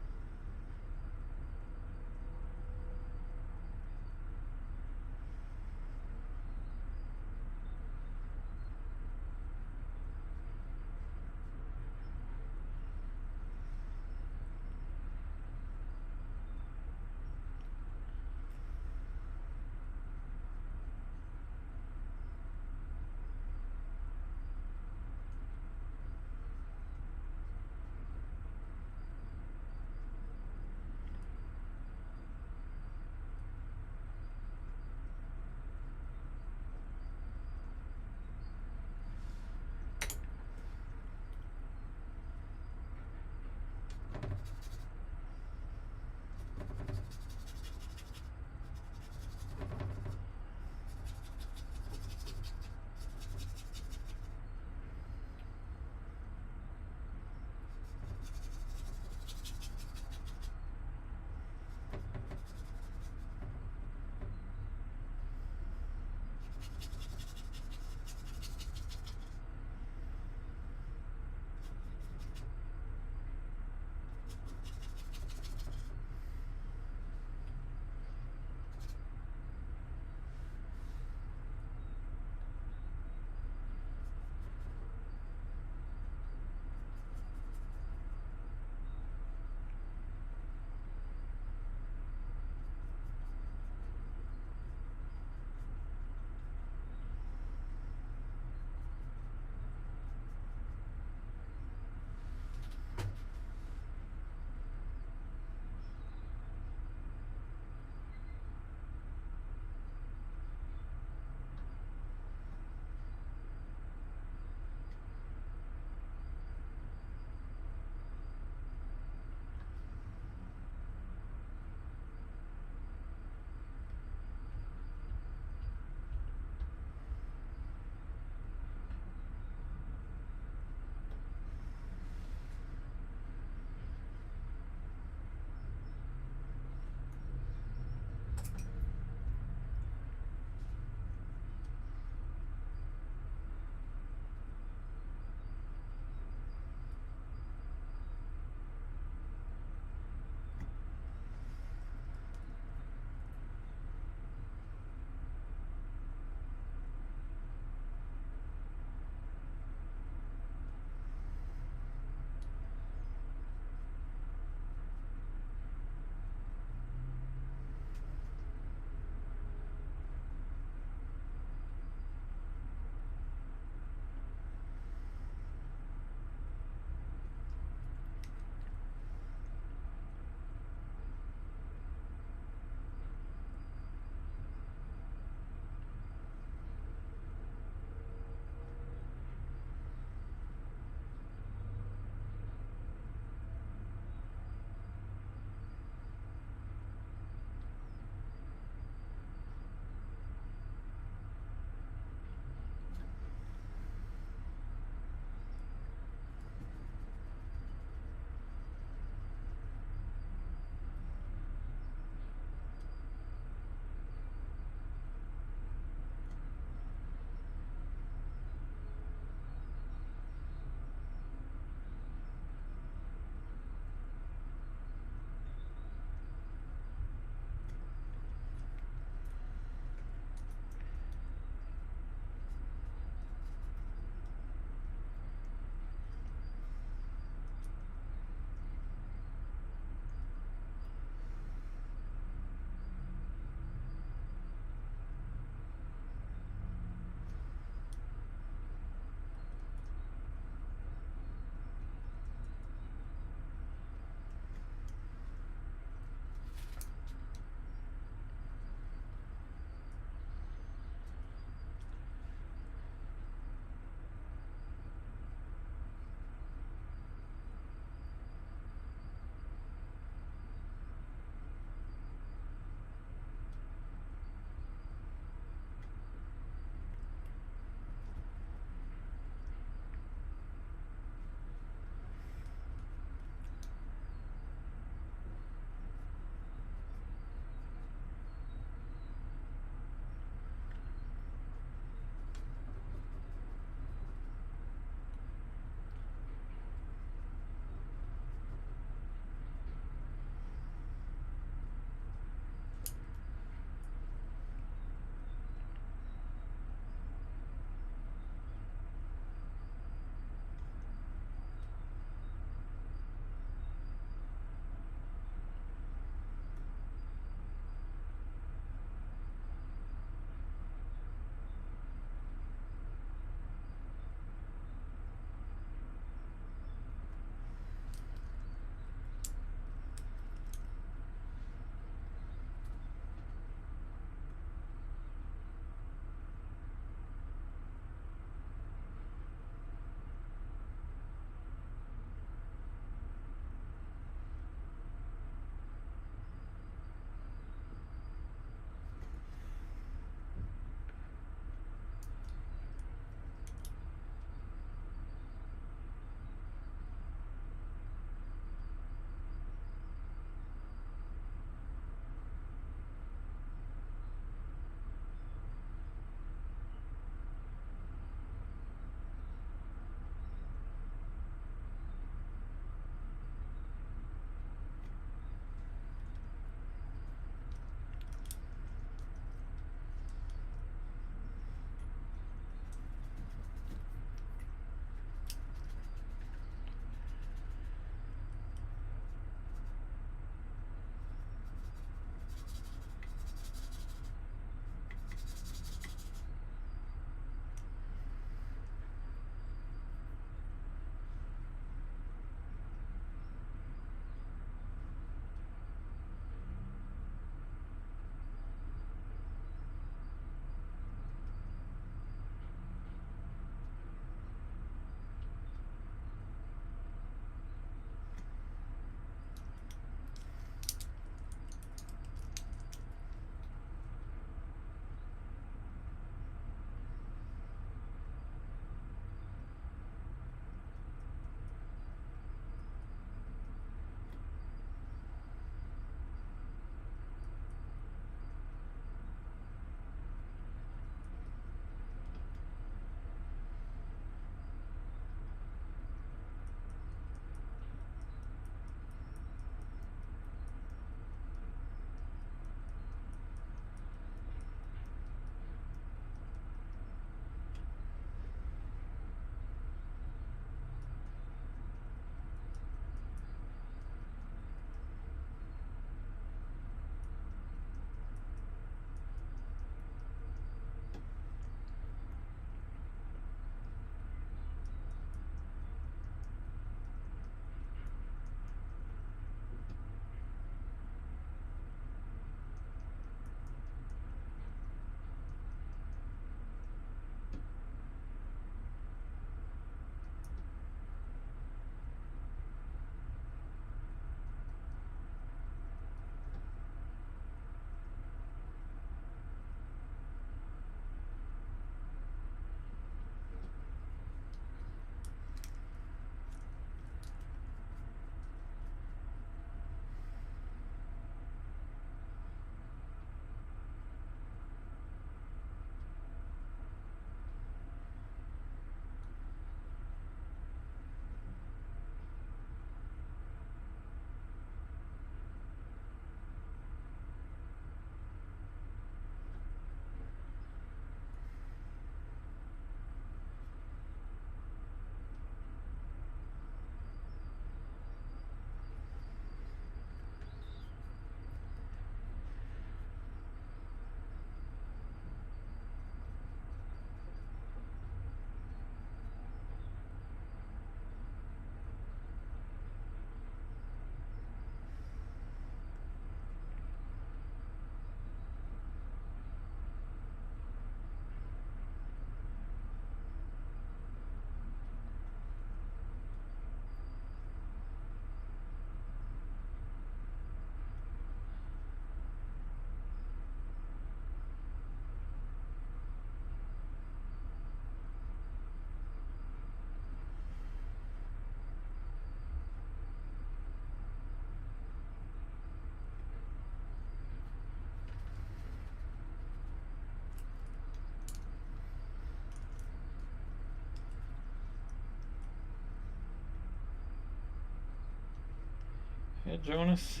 Hey, Jonas.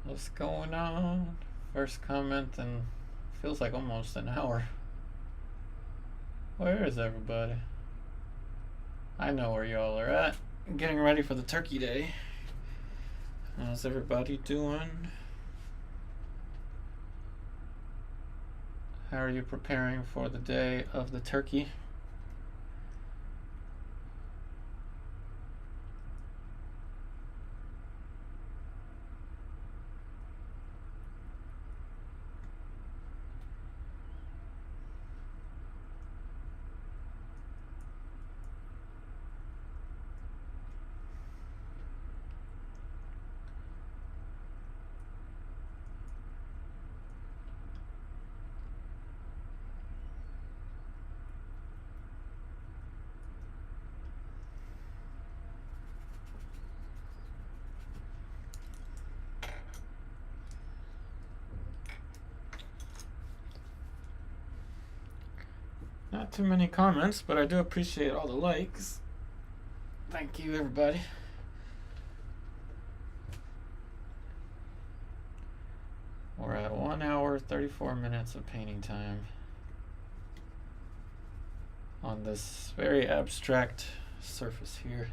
What's going on? First comment and feels like almost an hour. Where is everybody? I know where y'all are at. I'm getting ready for the turkey day. How's everybody doing? How are you preparing for the day of the turkey? Not too many comments, but I do appreciate all the likes. Thank you, everybody. We're at 1 hour, 34 minutes of painting time on this very abstract surface here.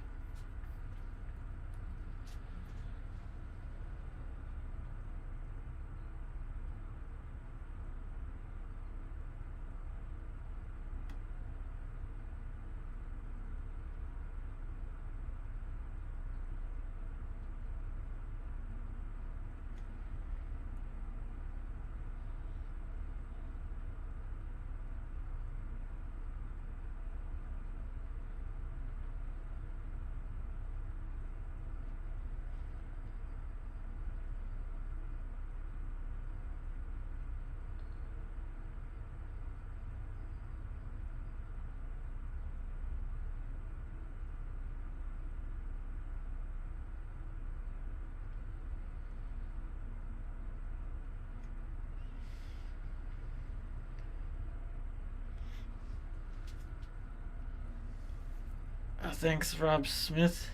Thanks, Rob Smith.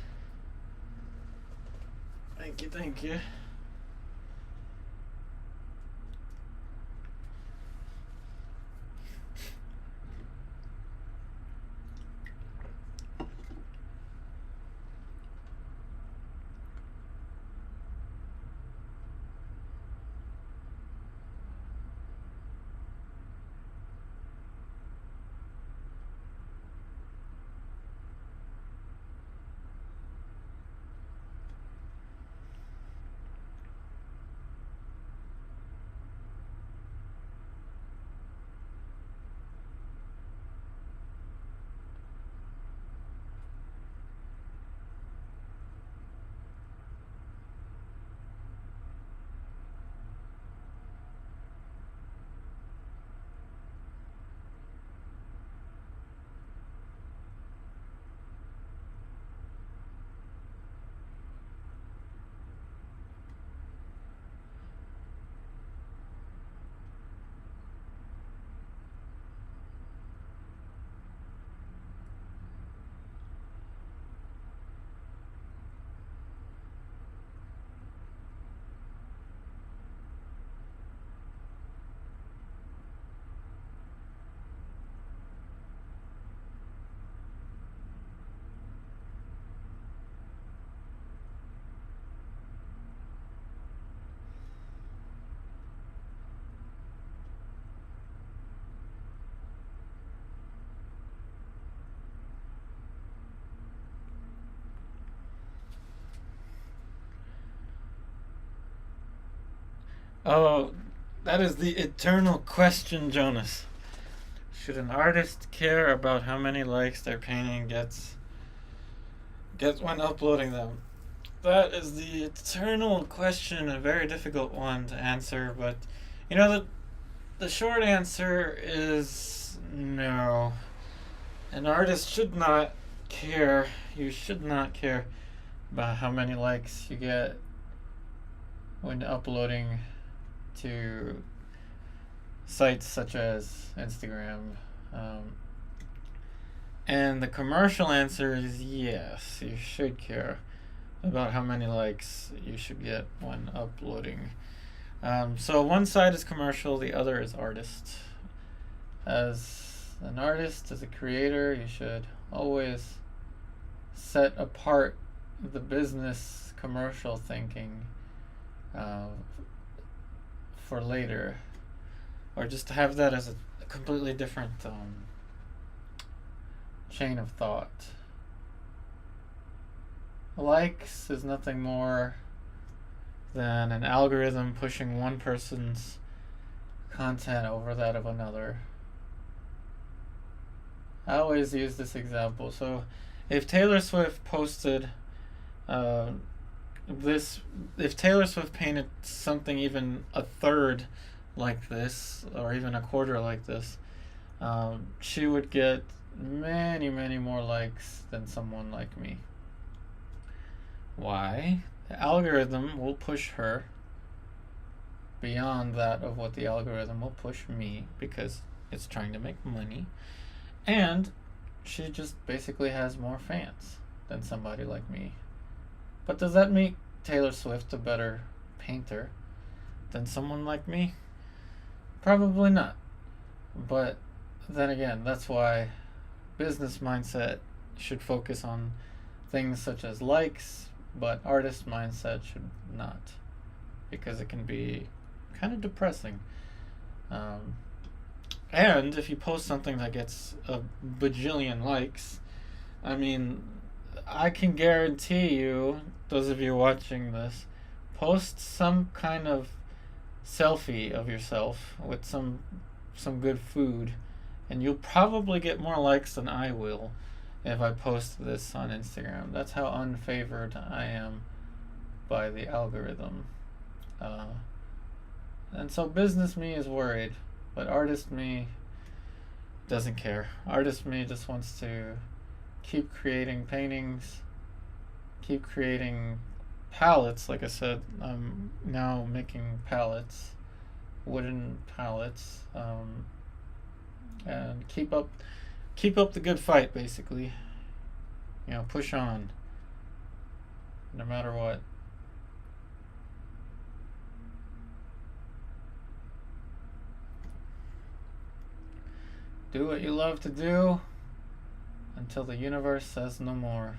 Thank you, thank you. Oh, that is the eternal question, Jonas. Should an artist care about how many likes their painting gets when uploading them? That is the eternal question, a very difficult one to answer, but you know the short answer is no. An artist should not care. You should not care about how many likes you get when uploading to sites such as Instagram. And the commercial answer is yes, you should care about how many likes you should get when uploading. So one side is commercial, the other is artist. As an artist, as a creator, you should always set apart the business commercial thinking uh, for later, or just to have that as a completely different chain of thought. Likes is nothing more than an algorithm pushing one person's content over that of another. I always use this example. So, if Taylor Swift posted if Taylor Swift painted something even a third like this, or even a quarter like this, she would get many, many more likes than someone like me. Why? The algorithm will push her beyond that of what the algorithm will push me, because it's trying to make money. And she just basically has more fans than somebody like me. But does that make Taylor Swift a better painter than someone like me? Probably not. But then again, that's why business mindset should focus on things such as likes, but artist mindset should not, because it can be kind of depressing. And if you post something that gets a bajillion likes, I mean, I can guarantee you, those of you watching this, post some kind of selfie of yourself with some good food, and you'll probably get more likes than I will if I post this on Instagram. That's how unfavored I am by the algorithm. And so business me is worried, but artist me doesn't care. Artist me just wants to keep creating paintings, keep creating pallets. Like I said, I'm now making pallets, wooden pallets, and keep up the good fight, basically. You know, push on, no matter what. Do what you love to do until the universe says no more.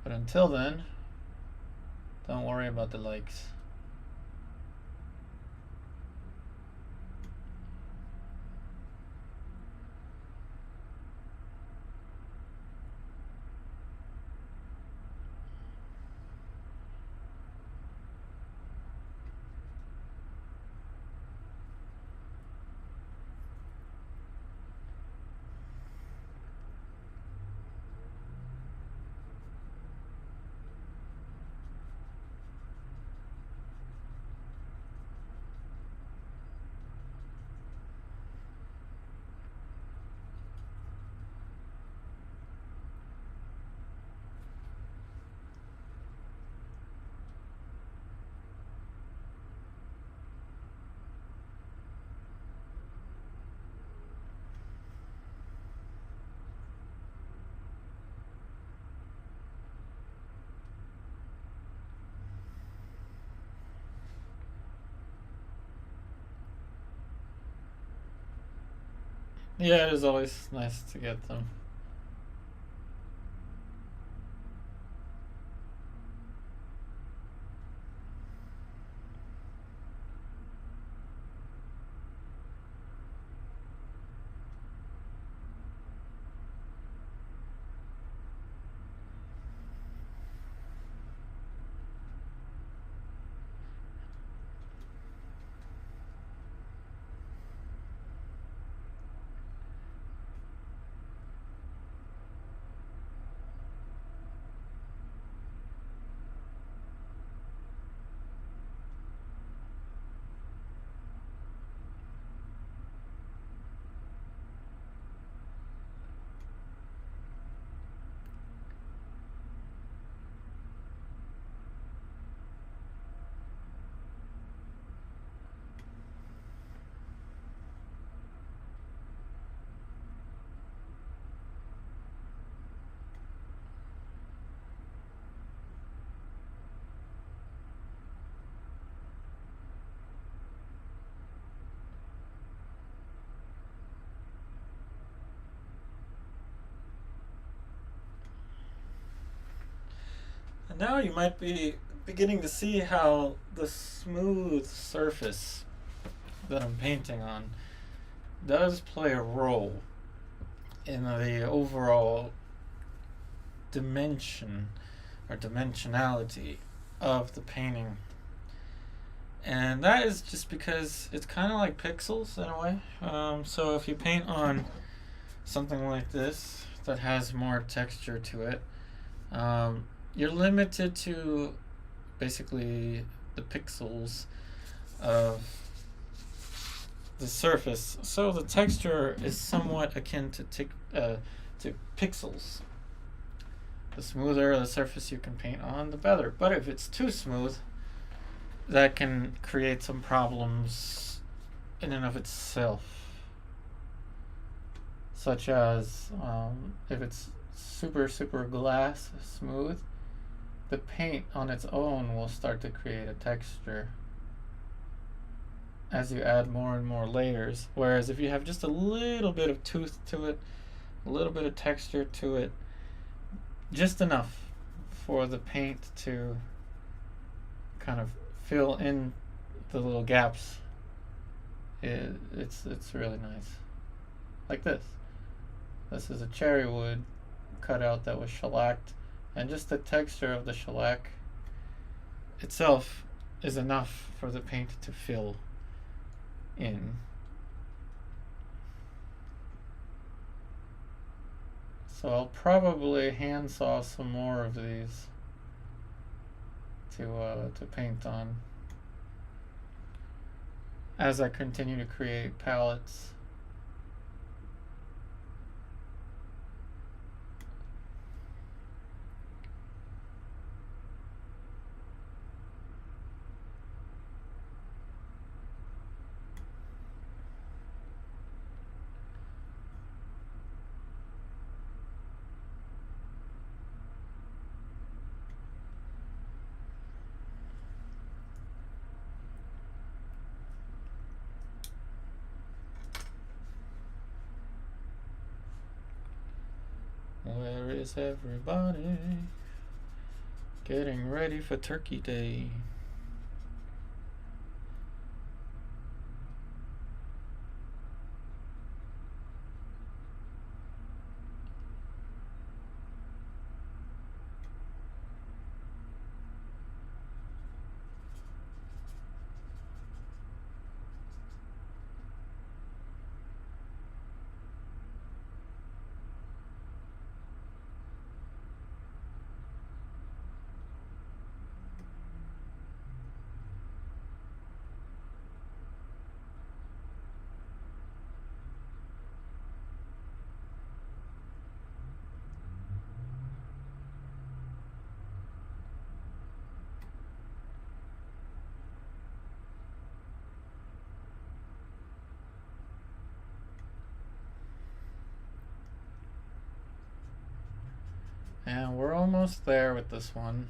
But until then, don't worry about the likes. Yeah, it is always nice to get them. now you might be beginning to see how the smooth surface that I'm painting on does play a role in the overall dimension or dimensionality of the painting. And that is just because it's kind of like pixels in a way. So if you paint on something like this that has more texture to it, you're limited to basically the pixels of the surface. So the texture is somewhat akin to pixels. The smoother the surface you can paint on, the better. But if it's too smooth, that can create some problems in and of itself. Such as if it's super glass smooth, the paint on its own will start to create a texture as you add more and more layers. Whereas if you have just a little bit of tooth to it, a little bit of texture to it, just enough for the paint to kind of fill in the little gaps, it's really nice. Like this. This is a cherry wood cutout that was shellacked, and just the texture of the shellac itself is enough for the paint to fill in. So I'll probably handsaw some more of these to paint on as I continue to create palettes. Where is everybody? Getting ready for Turkey Day. And we're almost there with this one.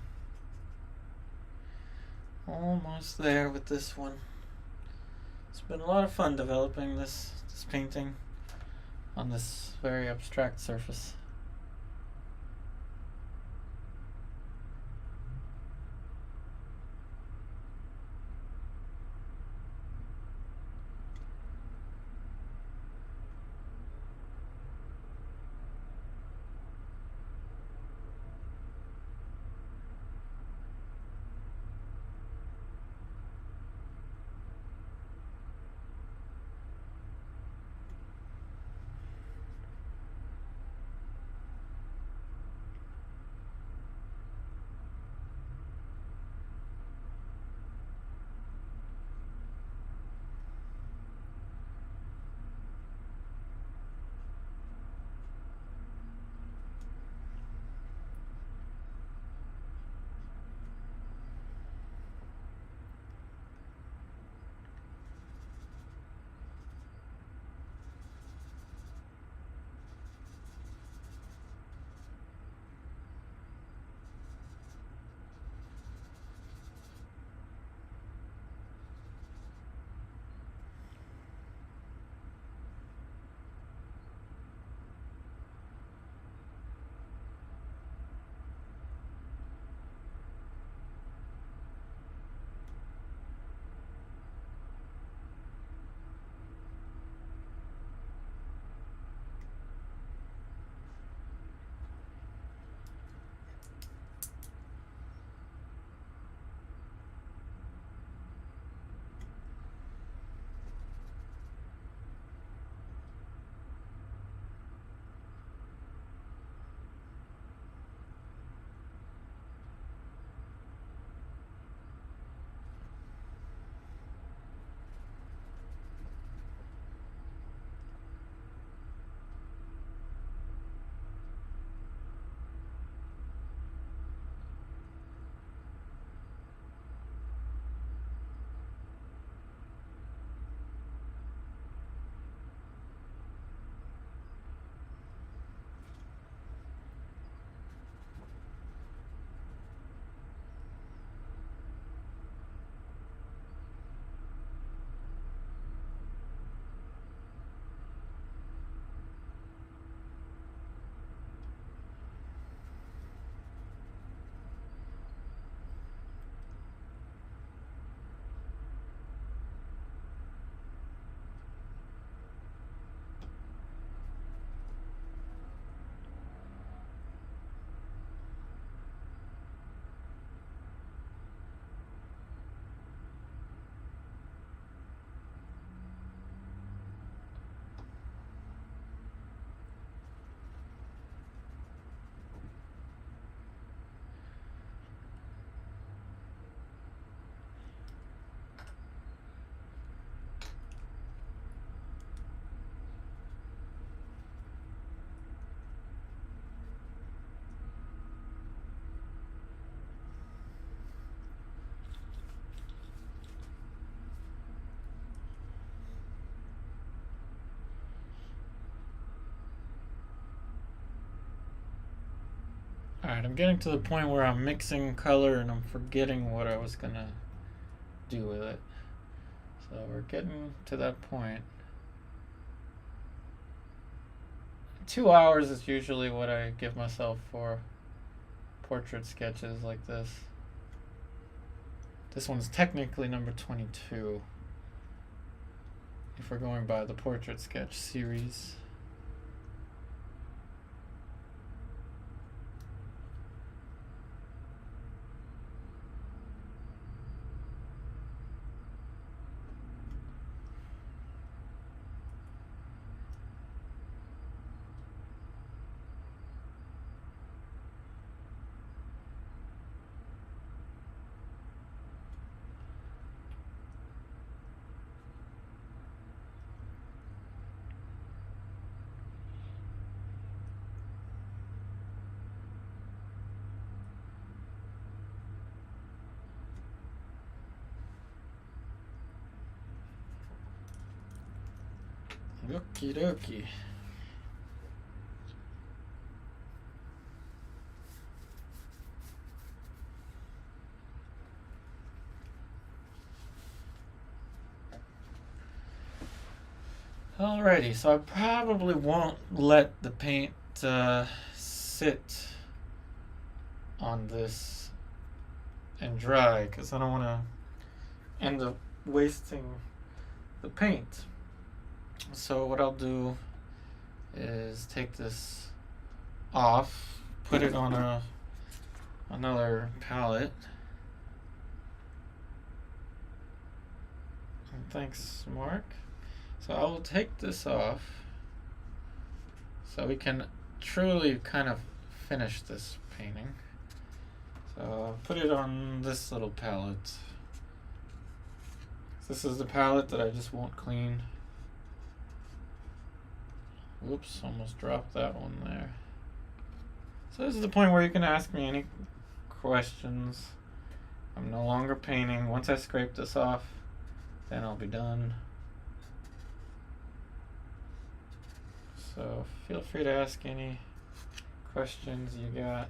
Almost there with this one. It's been a lot of fun developing this painting on this very abstract surface. Alright, I'm getting to the point where I'm mixing color and I'm forgetting what I was gonna do with it. So we're getting to that point. 2 hours is usually what I give myself for portrait sketches like this. This one's technically number 22 if we're going by the portrait sketch series. Okie dokie. Alrighty, so I probably won't let the paint sit on this and dry because I don't want to end up wasting the paint. So what I'll do is take this off, put it on another palette. And thanks, Mark. So I will take this off so we can truly kind of finish this painting. So I'll put it on this little palette. This is the palette that I just won't clean. Whoops, almost dropped that one there. So this is the point where you can ask me any questions. I'm no longer painting. Once I scrape this off, then I'll be done. So feel free to ask any questions you got.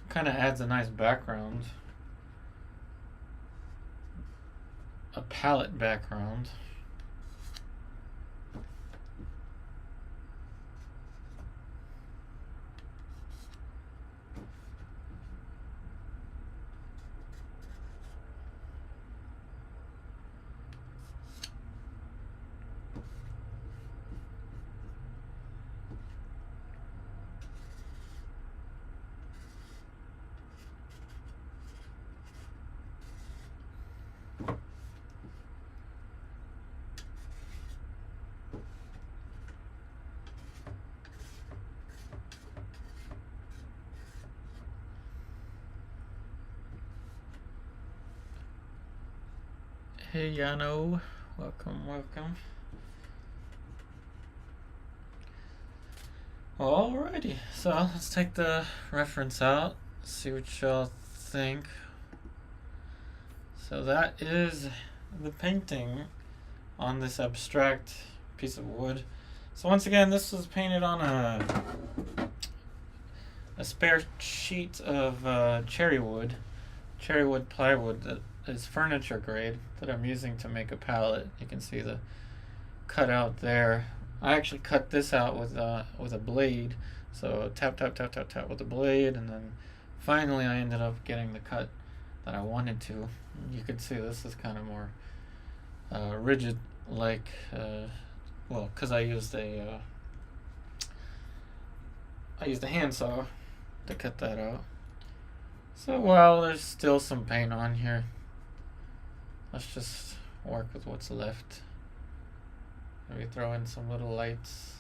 Kind of adds a nice background, a palette background. Hey Yano, welcome, welcome. Alrighty, so let's take the reference out, see what y'all think. So that is the painting on this abstract piece of wood. So once again, this was painted on a spare sheet of cherry wood plywood that is furniture grade that I'm using to make a palette. You can see the cutout there. I actually cut this out with a blade. So tap tap tap tap tap with the blade, and then finally I ended up getting the cut that I wanted to. You can see this is kind of more rigid, like well, because I used a handsaw to cut that out. So while there's still some paint on here, let's just work with what's left. Maybe throw in some little lights.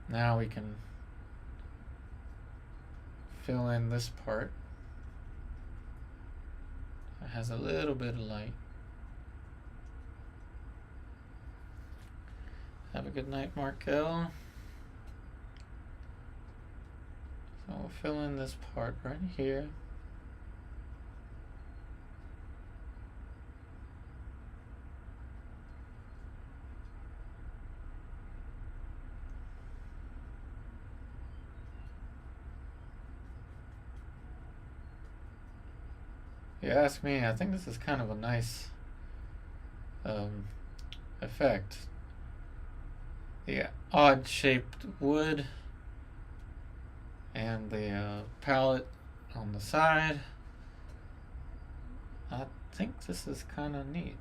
Now we can fill in this part. It has a little bit of light. Have a good night, Markel. So we'll fill in this part right here. If you ask me, I think this is kind of a nice effect. The odd shaped wood and the palette on the side. I think this is kind of neat.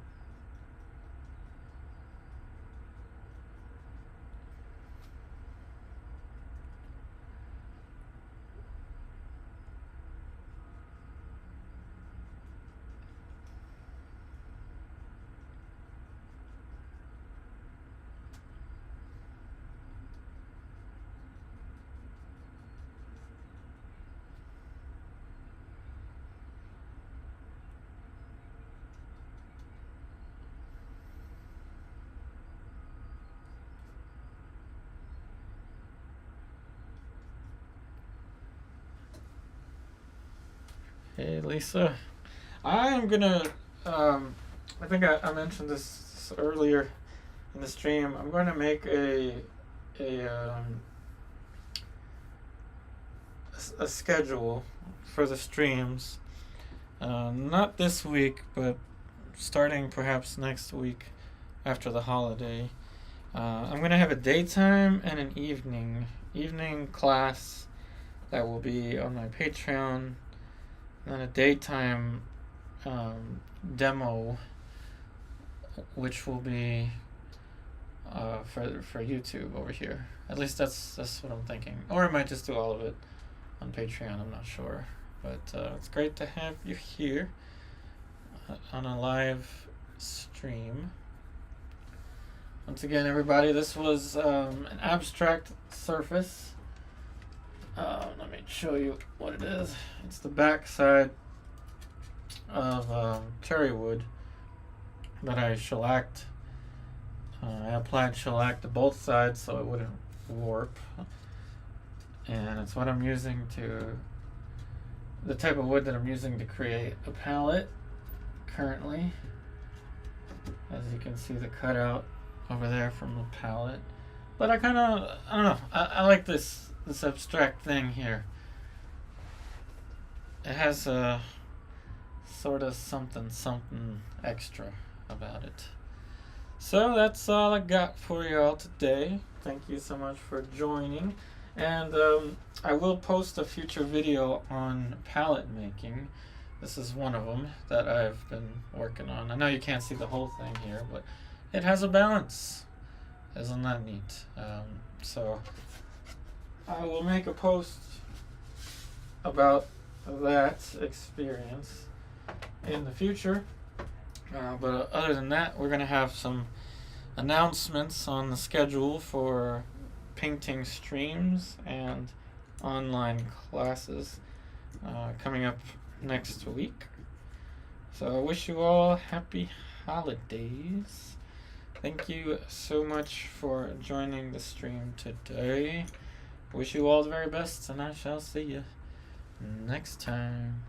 Hey Lisa, I am gonna. I think I mentioned this earlier in the stream. I'm going to make a schedule for the streams. Not this week, but starting perhaps next week after the holiday. I'm going to have a daytime and an evening class that will be on my Patreon. And then a daytime demo, which will be for YouTube over here. At least that's what I'm thinking. Or I might just do all of it on Patreon. I'm not sure, but it's great to have you here on a live stream. Once again, everybody, this was an abstract surface. Let me show you what it is. It's the back side of cherry wood that I shellacked. I applied shellac to both sides so it wouldn't warp. And it's what I'm using the type of wood that I'm using to create a pallet currently. As you can see, the cutout over there from the pallet. But I don't know, I like this abstract thing here. It has a sort of something extra about it. So that's all I got for you all today. Thank you so much for joining. And I will post a future video on palette making. This is one of them that I've been working on. I know you can't see the whole thing here, but it has a balance. Isn't that neat? So I will make a post about that experience in the future. But other than that, we're going to have some announcements on the schedule for painting streams and online classes coming up next week. So I wish you all happy holidays. Thank you so much for joining the stream today. Wish you all the very best, and I shall see you next time.